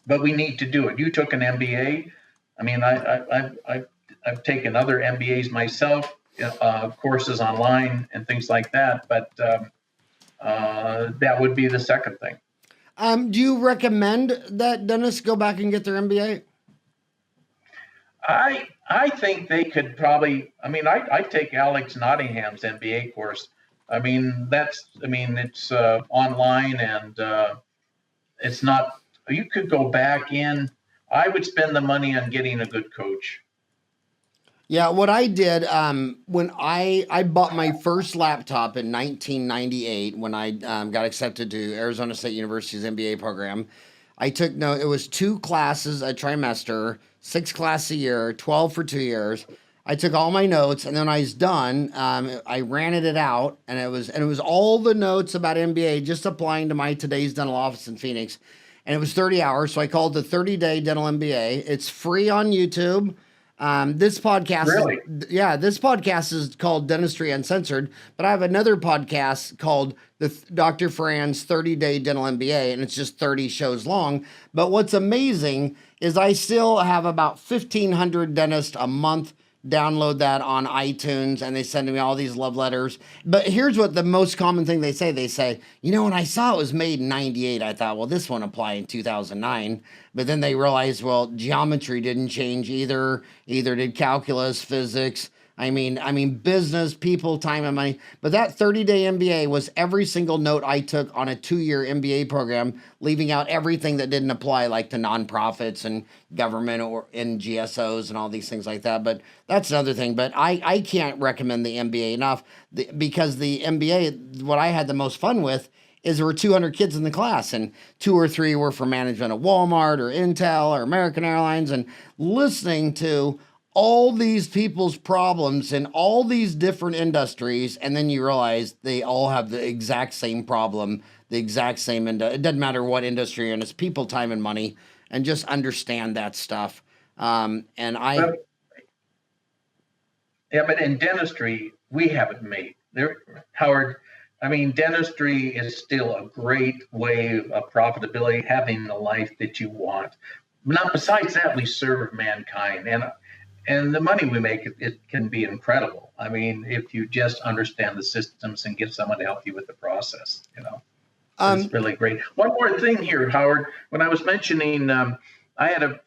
but we need to do it. You took an MBA. I mean, I've taken other MBAs myself, courses online and things like that. But that would be the second thing. Do you recommend that dentists go back and get their MBA? I think they could probably. I mean, I take Alex Nottingham's MBA course. I mean, it's online and it's not. You could go back in. I would spend the money on getting a good coach. Yeah, what I did when I bought my first laptop in 1998 when I got accepted to Arizona State University's MBA program. I took no, it was 2 classes a trimester, 6 classes a year, 12 for 2 years. I took all my notes, and then when I was done, I ran it out, and it was all the notes about MBA just applying to my today's dental office in Phoenix, and it was 30 hours. So I called the 30-day dental MBA. It's free on YouTube. This podcast, Really? this podcast is called Dentistry Uncensored, but I have another podcast called Dr. Farran's 30-Day Dental MBA, and it's just 30 shows long. But what's amazing is I still have about 1,500 dentists a month download that on iTunes, and they send me all these love letters. But here's what the most common thing they say. They say, when I saw it was made in 98, I thought, well, this won't apply in 2009. But then they realized, well, geometry didn't change either. Either did calculus, physics. I mean, business, people, time, and money. But that 30-day MBA was every single note I took on a 2-year MBA program, leaving out everything that didn't apply, like to nonprofits and government or in GSOs and all these things like that. But that's another thing. But I can't recommend the MBA enough because the MBA, what I had the most fun with, is there were 200 kids in the class, and 2 or 3 were from management of Walmart or Intel or American Airlines, and listening to all these people's problems in all these different industries, and then you realize they all have the exact same problem, the exact same, it doesn't matter what industry you're in, it's people, time, and money, and just understand that stuff. But in dentistry, we have it made. Howard, I mean, dentistry is still a great way of profitability, having the life that you want. Now, besides that, we serve mankind, and the money we make, it can be incredible. I mean, if you just understand the systems and get someone to help you with the process, it's really great. One more thing here, Howard. When I was mentioning, I had a,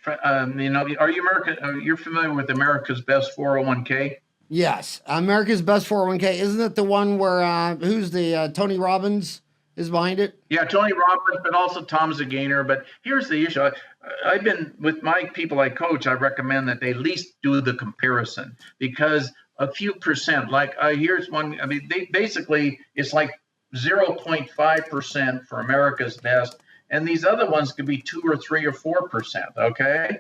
you're familiar with America's Best 401k? Yes, America's Best 401k. Isn't it the one where who's the Tony Robbins is behind it? Yeah, Tony Robbins, but also Tom Zagainer. But here's the issue. I've been with my people I coach. I recommend that they at least do the comparison, because a few percent, like here's one. I mean, basically it's like 0.5% for America's Best, and these other ones could be 2 or 3 or 4%. Okay,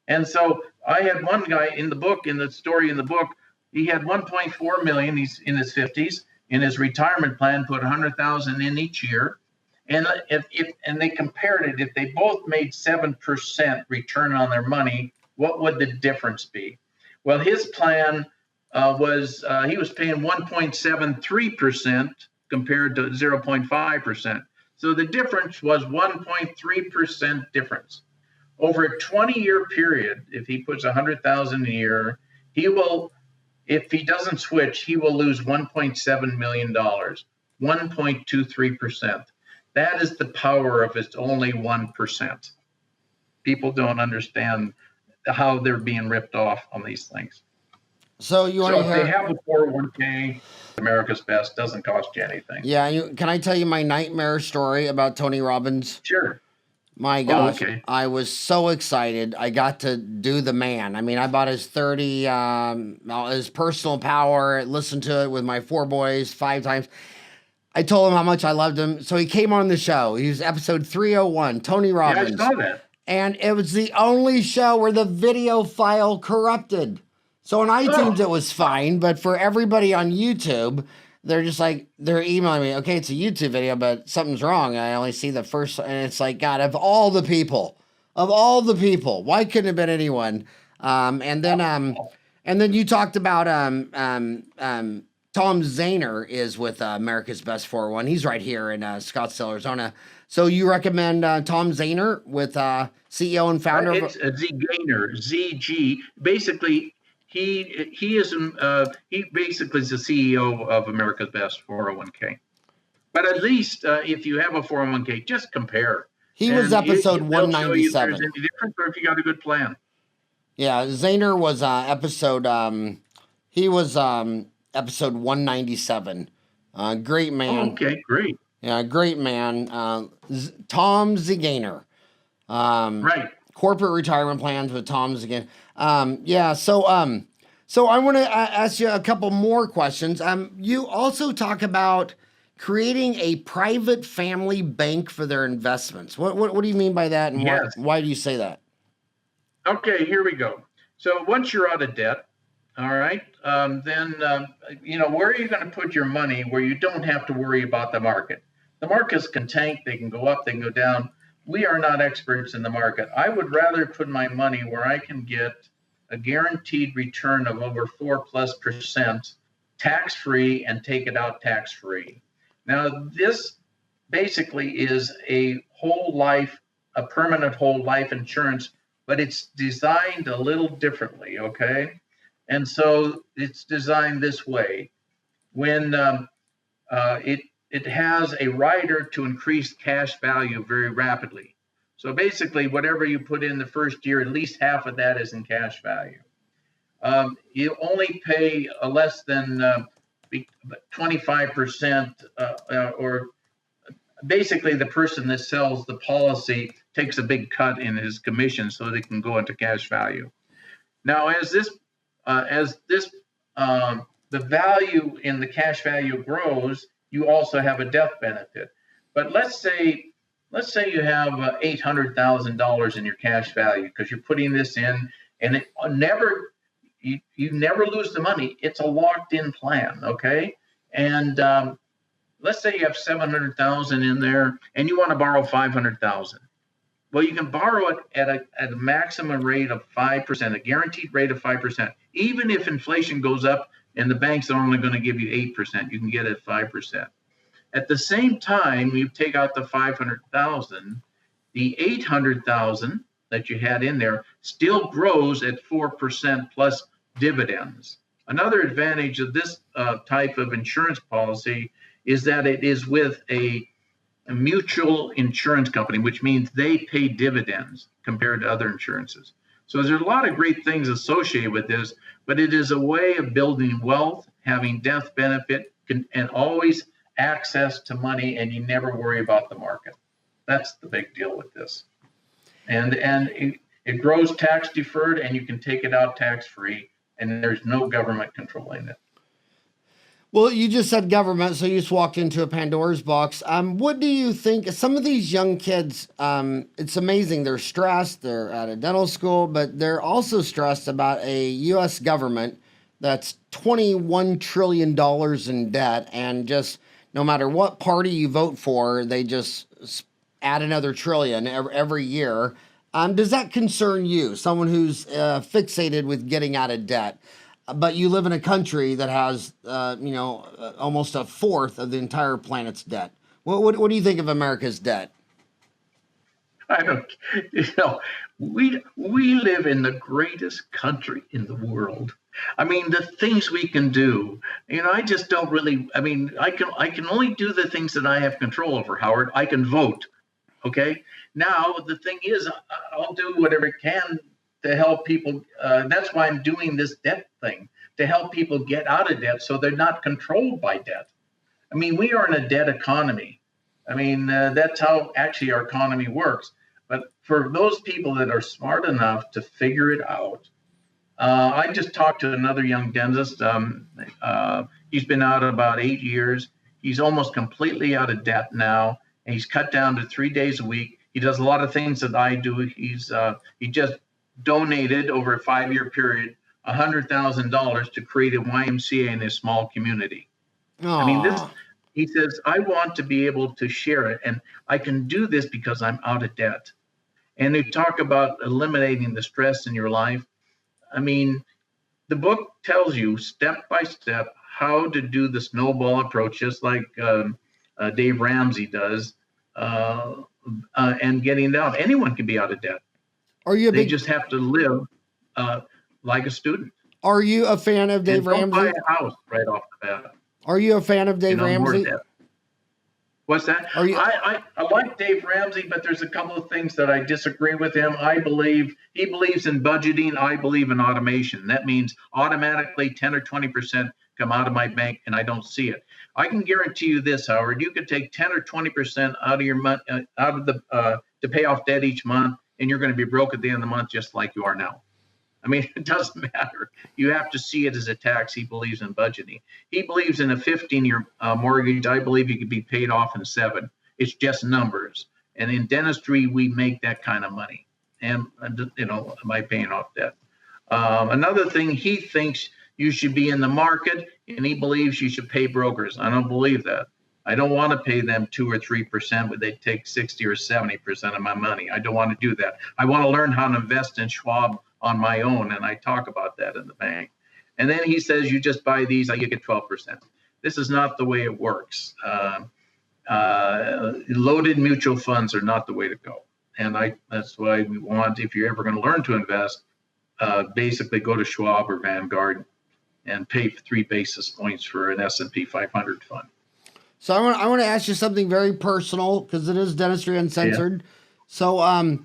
and so I had one guy in the story in the book. He had 1.4 million. He's in his 50s. In his retirement plan, put 100,000 in each year. And and they compared it, if they both made 7% return on their money, what would the difference be? Well, his plan was he was paying 1.73% compared to 0.5%. So the difference was 1.3% difference. Over a 20-year period, if he puts 100,000 a year, he will, if he doesn't switch, he will lose $1.7 million, 1.23%. That is the power of it's only 1%. People don't understand how they're being ripped off on these things. So you want to hear? If they have a 401k, America's Best doesn't cost you anything. Yeah, can I tell you my nightmare story about Tony Robbins? Sure. My gosh, I was so excited. I got to do the man. I mean, I bought his 30, his personal power, listened to it with my 4 boys 5 times. I told him how much I loved him. So he came on the show. He was episode 301, Tony Robbins. Yeah, I saw that. And it was the only show where the video file corrupted. So on iTunes, it was fine. But for everybody on YouTube, they're just like, they're emailing me, okay, it's a YouTube video, but something's wrong. I only see the first, and it's like, God, of all the people, why couldn't it have been anyone? And then you talked about Tom Zahner is with America's Best 401. He's right here in Scottsdale, Arizona. So you recommend Tom Zahner with CEO and founder? It's Z Gainer, ZG. Basically, he basically is the CEO of America's Best 401k. But at least if you have a 401k, just compare. He was and episode they'll show you if there's 197. any difference or if you got a good plan. Yeah, Zahner was episode. He was episode 197. Great Oh, man. okay, great. Yeah, great man. Tom Zahner. Right. Corporate retirement plans with Tom Zahner. Yeah. So I want to ask you a couple more questions. You also talk about creating a private family bank for their investments. What do you mean by that, and Yes. why do you say that? Okay, here we go. So once you're out of debt, all right, then where are you going to put your money where you don't have to worry about the market? The markets can tank, they can go up, they can go down. We are not experts in the market. I would rather put my money where I can get a guaranteed return of over 4+% tax-free and take it out tax-free. Now, this basically is a permanent whole life insurance, but it's designed a little differently, okay? And so it's designed this way. When it has a rider to increase cash value very rapidly. So basically, whatever you put in the first year, at least half of that is in cash value. You only pay less than 25%, or basically the person that sells the policy takes a big cut in his commission so they can go into cash value. Now, as the value in the cash value grows, you also have a death benefit. But let's say you have $800,000 in your cash value because you're putting this in, and it you never lose the money. It's a locked-in plan, okay? And let's say you have $700,000 in there, and you want to borrow $500,000. Well, you can borrow it at a maximum rate of 5%, a guaranteed rate of 5%. Even if inflation goes up and the banks are only going to give you 8%, you can get it at 5%. At the same time, you take out the 500,000, the 800,000 that you had in there still grows at 4% plus dividends. Another advantage of this type of insurance policy is that it is with a mutual insurance company, which means they pay dividends compared to other insurances. So there's a lot of great things associated with this, but it is a way of building wealth, having death benefit, and always access to money, and you never worry about the market. That's the big deal with this. And it grows tax deferred, and you can take it out tax free, and there's no government controlling it. Well, you just said government, so you just walked into a Pandora's box. What do you think? Some of these young kids, it's amazing. They're stressed. They're at a dental school, but they're also stressed about a U.S. government that's $21 trillion in debt, and just no matter what party you vote for, they just add another trillion every year. Does that concern you, someone who's fixated with getting out of debt? But you live in a country that has, almost a fourth of the entire planet's debt. What do you think of America's debt? I don't, we live in the greatest country in the world. I mean, the things we can do, I just don't really, I can only do the things that I have control over, Howard. I can vote. Okay. Now, the thing is, I'll do whatever I can to help people. That's why I'm doing this debt thing, to help people get out of debt so they're not controlled by debt. We are in a debt economy. That's how actually our economy works. But for those people that are smart enough to figure it out, I just talked to another young dentist. He's been out about 8 years. He's almost completely out of debt now, and he's cut down to 3 days a week. He does a lot of things that I do. He just donated over a 5-year period $100,000 to create a YMCA in his small community. Aww. He says, I want to be able to share it, and I can do this because I'm out of debt. And they talk about eliminating the stress in your life. The book tells you step by step how to do the snowball approach, just like Dave Ramsey does, and getting out. Anyone can be out of debt. They just have to live like a student. Are you a fan of Dave Ramsey? Don't buy a house right off the bat. Are you a fan of Dave Ramsey? What's that? Are you? I like Dave Ramsey, but there's a couple of things that I disagree with him. He believes in budgeting. I believe in automation. That means automatically 10 or 20% come out of my bank and I don't see it. I can guarantee you this, Howard, you could take 10 or 20% out of your money, to pay off debt each month, and you're going to be broke at the end of the month just like you are now. I mean, it doesn't matter. You have to see it as a tax. He believes in budgeting. He believes in a 15-year mortgage. I believe it could be paid off in 7. It's just numbers. And in dentistry, we make that kind of money. And, by paying off debt. Another thing, he thinks you should be in the market, and he believes you should pay brokers. I don't believe that. I don't want to pay them 2 or 3%, but they take 60 or 70% of my money. I don't want to do that. I want to learn how to invest in Schwab on my own, and I talk about that in the bank. And then he says, you just buy these, you get 12%. This is not the way it works. Loaded mutual funds are not the way to go. And that's why we want, if you're ever going to learn to invest, basically go to Schwab or Vanguard and pay 3 basis points for an S&P 500 fund. So I want to ask you something very personal, because it is Dentistry Uncensored. Yeah. So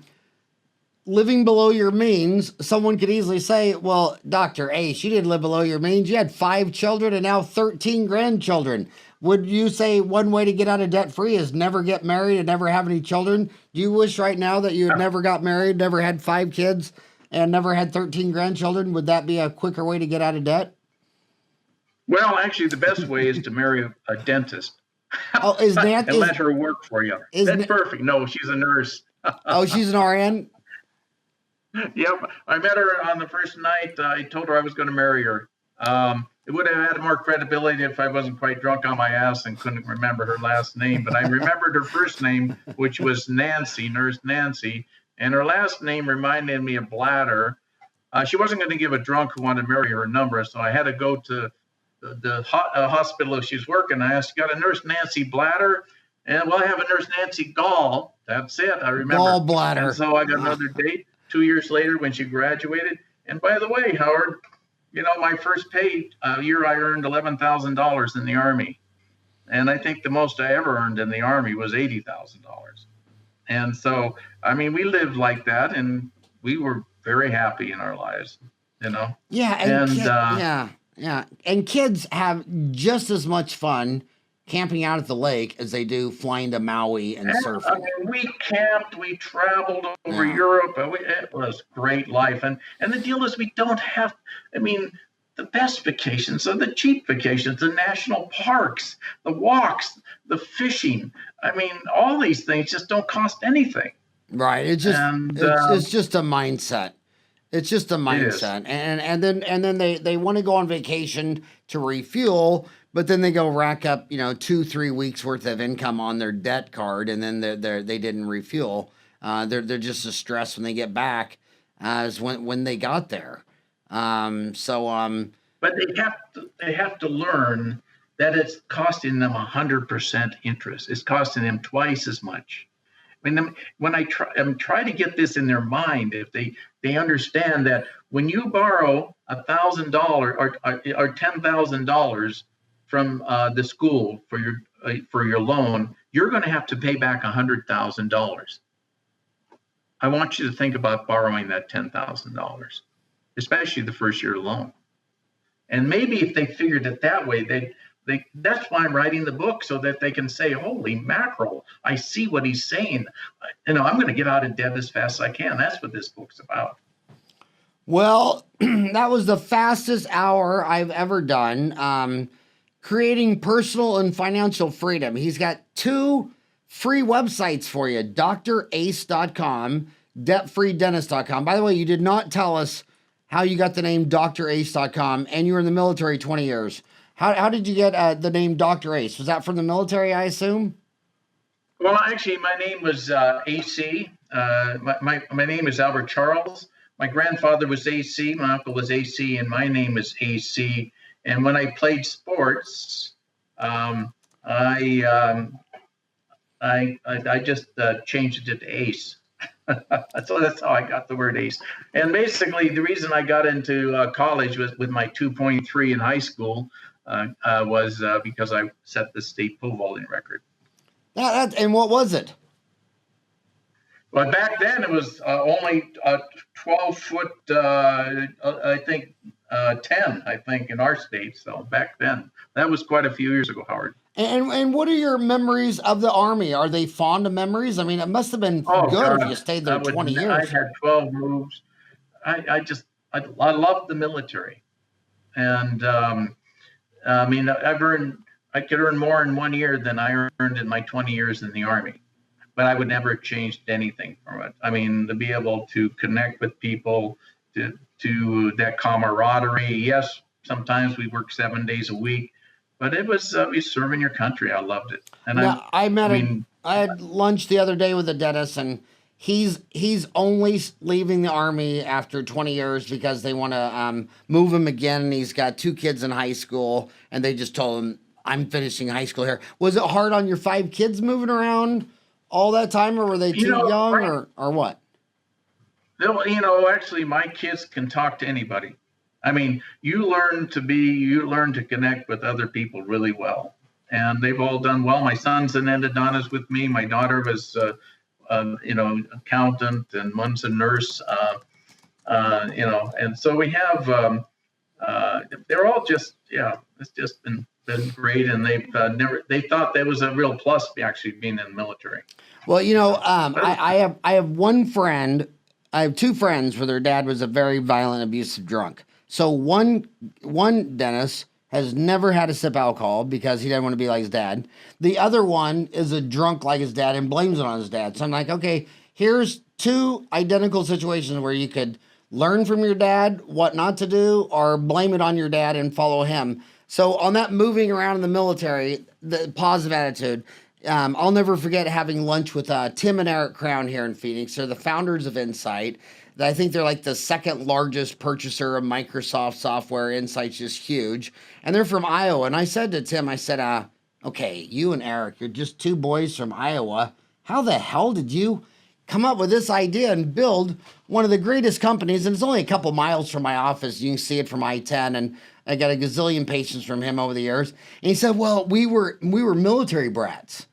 living below your means, someone could easily say, well, Dr. Ace, you didn't live below your means. You had 5 children and now 13 grandchildren. Would you say one way to get out of debt free is never get married and never have any children? Do you wish right now that you had never got married, never had 5 kids, and never had 13 grandchildren? Would that be a quicker way to get out of debt? Well, actually, the best way is to marry a dentist. Oh, is Nancy? And let her work for you. That's perfect. No, she's a nurse. Oh, she's an RN? Yep. I met her on the first night. I told her I was going to marry her. It would have had more credibility if I wasn't quite drunk on my ass and couldn't remember her last name. But I remembered her first name, which was Nancy, Nurse Nancy. And her last name reminded me of Bladder. She wasn't going to give a drunk who wanted to marry her a number. So I had to go to the hospital she was working. I asked, you got a Nurse Nancy Bladder? And well, I have a Nurse Nancy Gall. That's it. I remember. Gallbladder. And so I got another date 2 years later when she graduated. And by the way, Howard, my first pay year I earned $11,000 in the Army. And I think the most I ever earned in the Army was $80,000. And so, I mean, we lived like that, and we were very happy in our lives, Yeah, Yeah. And kids have just as much fun camping out at the lake as they do flying to Maui and surfing. I mean, we camped, we traveled over Europe, and it was great life. And the deal is we don't have, the best vacations are the cheap vacations, the national parks, the walks, the fishing. All these things just don't cost anything. Right. It's just a mindset. It's just a mindset. And then they want to go on vacation to refuel, but then they go rack up, 2-3 weeks worth of income on their debt card, and then they didn't refuel. They're just as stressed when they get back as when they got there. But they have to learn that it's costing them 100% interest. It's costing them twice as much. When I try to get this in their mind, if they understand that when you borrow $1,000 or $10,000 from the school for your loan, you're going to have to pay back $100,000. I want you to think about borrowing that $10,000, especially the first year loan. And maybe if they figured it that way, that's why I'm writing the book, so that they can say, holy mackerel, I see what he's saying. I'm going to get out of debt as fast as I can. That's what this book's about. Well, that was the fastest hour I've ever done. Creating personal and financial freedom. He's got 2 free websites for you, drace.com, debtfreedentist.com. By the way, you did not tell us how you got the name drace.com, and you were in the military 20 years. How did you get the name Dr. Ace? Was that from the military, I assume? Well, actually, my name was AC. My name is Albert Charles. My grandfather was AC. My uncle was AC, and my name is AC. And when I played sports, I just changed it to Ace. So that's how I got the word Ace. And basically, the reason I got into college with my 2.3 in high school was because I set the state pole vaulting record. And what was it? But back then it was only 12 foot, I think 10, I think, in our state. So back then, that was quite a few years ago, Howard. And what are your memories of the Army? Are they fond of memories? I mean, it must have been Oh good if God, you stayed there 20 I years. had 12 moves. I loved the military, and I mean, I could earn more in 1 year than I earned in my 20 years in the Army. But I would never have changed anything from it. I mean, to be able to connect with people, to that camaraderie. Yes, sometimes we work 7 days a week, but it was you serving your country. I loved it. And Now, I had lunch the other day with a dentist, and he's only leaving the Army after 20 years because they want to move him again. And he's got 2 kids in high school, and they just told him, I'm finishing high school here. Was it hard on your 5 kids moving around all that time, or were they too young, or what? Actually, my kids can talk to anybody. I mean, you learn to connect with other people really well, and they've all done well. My son's an endodontist with me. My daughter was, accountant, and one's a nurse. And so we have. They're all just, it's just been great, and they thought that was a real plus, actually being in the military. Well, I have one friend. I have 2 friends where their dad was a very violent, abusive drunk. So one dentist has never had a sip of alcohol because he doesn't want to be like his dad. The other one is a drunk like his dad and blames it on his dad. So I'm like, okay, here's 2 identical situations where you could learn from your dad what not to do, or blame it on your dad and follow him. So on that moving around in the military, the positive attitude, I'll never forget having lunch with Tim and Eric Crown here in Phoenix. They're the founders of Insight. I think they're like the second largest purchaser of Microsoft software. Insight's just huge. And they're from Iowa. And I said to Tim, I said, okay, you and Eric, you're just 2 boys from Iowa. How the hell did you come up with this idea and build one of the greatest companies? And it's only a couple miles from my office. You can see it from I-10, and I got a gazillion patients from him over the years. And he said, well, we were military brats,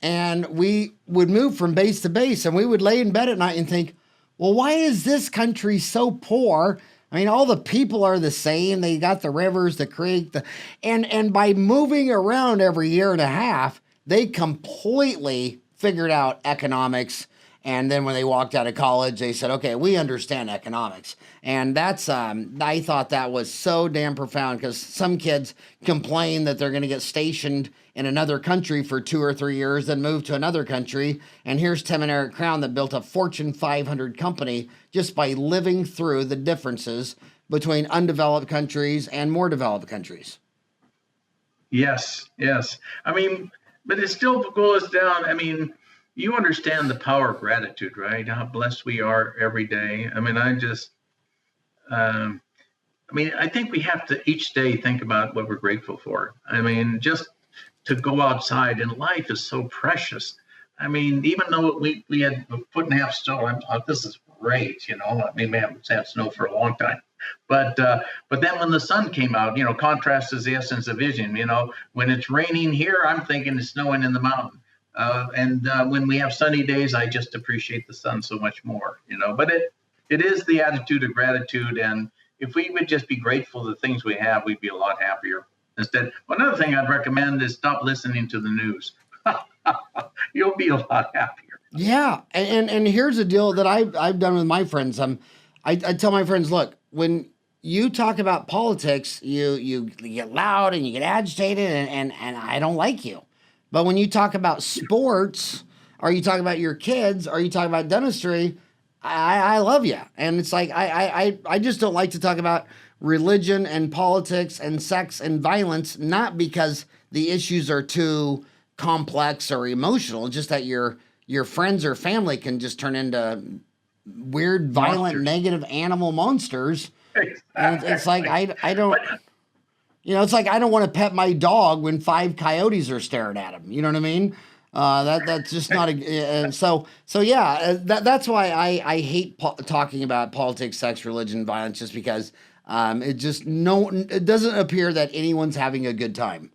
and we would move from base to base, and we would lay in bed at night and think, well, why is this country so poor? I mean, all the people are the same. They got the rivers, the creek, and by moving around every year and a half, they completely figured out economics. And then when they walked out of college, they said, okay, we understand economics. And that's, I thought that was so damn profound, because some kids complain that they're going to get stationed in another country for 2 or 3 years, then move to another country. And here's Tim and Eric Crown that built a Fortune 500 company just by living through the differences between undeveloped countries and more developed countries. Yes. I mean, but it still goes down. I mean, you understand the power of gratitude, right? How blessed we are every day. I mean, I think we have to each day think about what we're grateful for. I mean, just to go outside, and life is so precious. I mean, even though we had a 1.5 snow, I thought, this is great. I mean, we haven't had snow for a long time. But then when the sun came out, contrast is the essence of vision. When it's raining here, I'm thinking it's snowing in the mountain. And when we have sunny days, I just appreciate the sun so much more, But it is the attitude of gratitude. And if we would just be grateful for the things we have, we'd be a lot happier. Instead, another thing I'd recommend is stop listening to the news. You'll be a lot happier. Yeah, and here's a deal that I've done with my friends. I tell my friends, look, when you talk about politics, you get loud and you get agitated, and I don't like you. But when you talk about sports, or you talk about your kids, or you talk about dentistry, I love you. And it's like, I just don't like to talk about religion and politics and sex and violence, not because the issues are too complex or emotional, just that your friends or family can just turn into weird, violent, negative animal monsters. Exactly. And it's like, I don't... it's like I don't want to pet my dog when 5 coyotes are staring at him. You know what I mean? That's just not a. So yeah. That's why I hate talking about politics, sex, religion, violence, just because it doesn't appear that anyone's having a good time.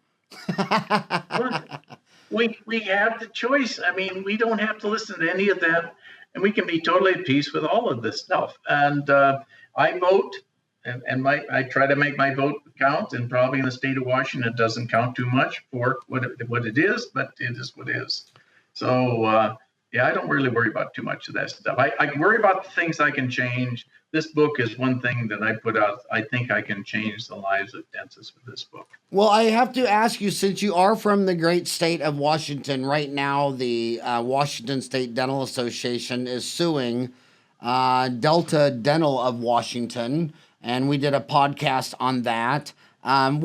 we have the choice. I mean, we don't have to listen to any of that, and we can be totally at peace with all of this stuff. And I vote, and I try to make my vote count. And probably in the state of Washington, it doesn't count too much for what it is, but it is what it is. So yeah, I don't really worry about too much of that stuff. I worry about the things I can change. This book is one thing that I put out. I think I can change the lives of dentists with this book. Well, I have to ask you, since you are from the great state of Washington, right now the Washington State Dental Association is suing Delta Dental of Washington, and we did a podcast on that. And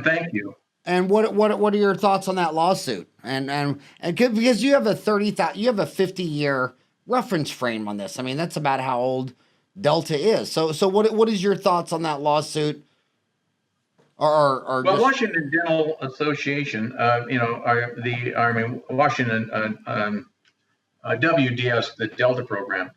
thank you. And what are your thoughts on that lawsuit? And because you have a 50-year reference frame on this. I mean, that's about how old Delta is. So what is your thoughts on that lawsuit? Or well, Washington Dental Association, Washington WDS, the Delta program.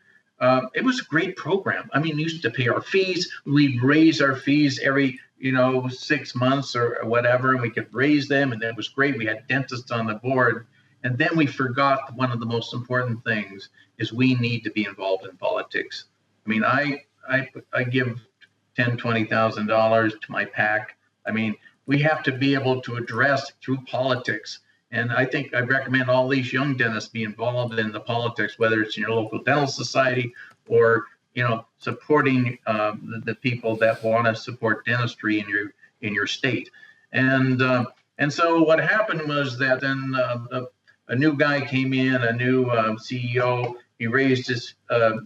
It was a great program. I mean, we used to pay our fees. We'd raise our fees every 6 months or whatever, and we could raise them, and that was great. We had dentists on the board. And then we forgot one of the most important things is we need to be involved in politics. I mean, I give $10,000, $20,000 to my PAC. I mean, we have to be able to address through politics. And I think I recommend all these young dentists be involved in the politics, whether it's in your local dental society or, supporting the people that want to support dentistry in your state. And so what happened was that then a new guy came in, a new CEO. He raised his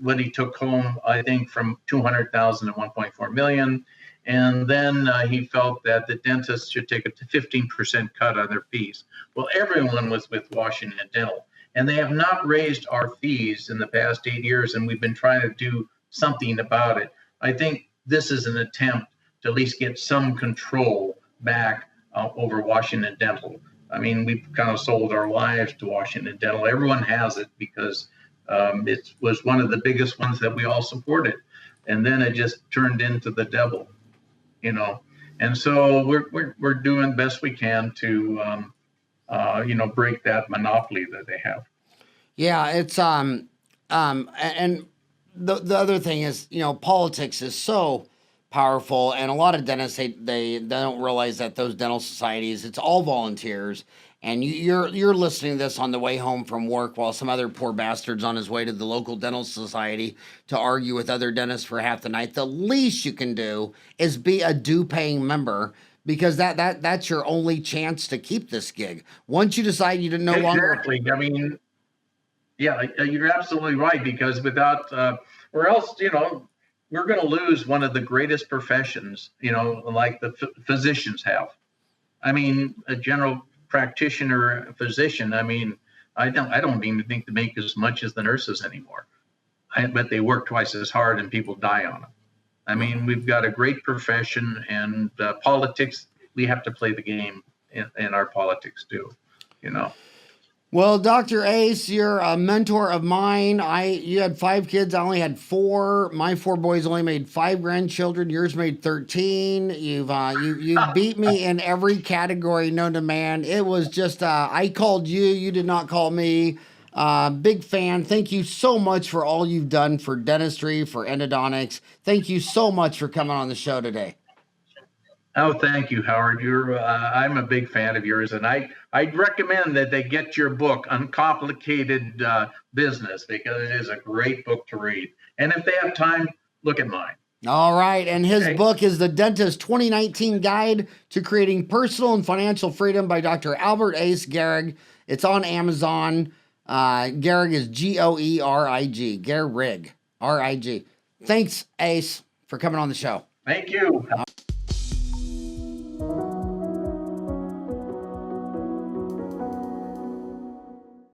what he took home, I think, from 200,000 to 1.4 million. And then he felt that the dentists should take a 15% cut on their fees. Well, everyone was with Washington Dental, and they have not raised our fees in the past 8 years, and we've been trying to do something about it. I think this is an attempt to at least get some control back over Washington Dental. I mean, we've kind of sold our lives to Washington Dental. Everyone has it because it was one of the biggest ones that we all supported. And then it just turned into the devil, And so we're doing the best we can to, break that monopoly that they have. Yeah, it's and the other thing is, politics is so powerful, and a lot of dentists they don't realize that those dental societies, it's all volunteers, and you're listening to this on the way home from work while some other poor bastard's on his way to the local dental society to argue with other dentists for half the night. The least you can do is be a due-paying member, because that's your only chance to keep this gig. Once you decide you no longer. Exactly. I mean, yeah, you're absolutely right, because without, or else, we're going to lose one of the greatest professions, like the physicians have. I mean, a general practitioner, physician. I mean, I don't even think they make as much as the nurses anymore. But they work twice as hard, and people die on them. I mean, we've got a great profession, and politics. We have to play the game in our politics too, Well, Dr. Ace, you're a mentor of mine. You had 5 kids. I only had 4. My 4 boys only made 5 grandchildren. Yours made 13. You've beat me in every category known to man. It was just I called you. You did not call me. Big fan. Thank you so much for all you've done for dentistry, for endodontics. Thank you so much for coming on the show today. Oh, thank you, Howard. I'm a big fan of yours, and I'd recommend that they get your book, Uncomplicated Business, because it is a great book to read. And if they have time, look at mine. All right, and his book is The Dentist 2019 Guide to Creating Personal and Financial Freedom by Dr. Albert Ace Gehrig. It's on Amazon. Gehrig is Goerig. Gehrig, R-I-G. Thanks, Ace, for coming on the show. Thank you.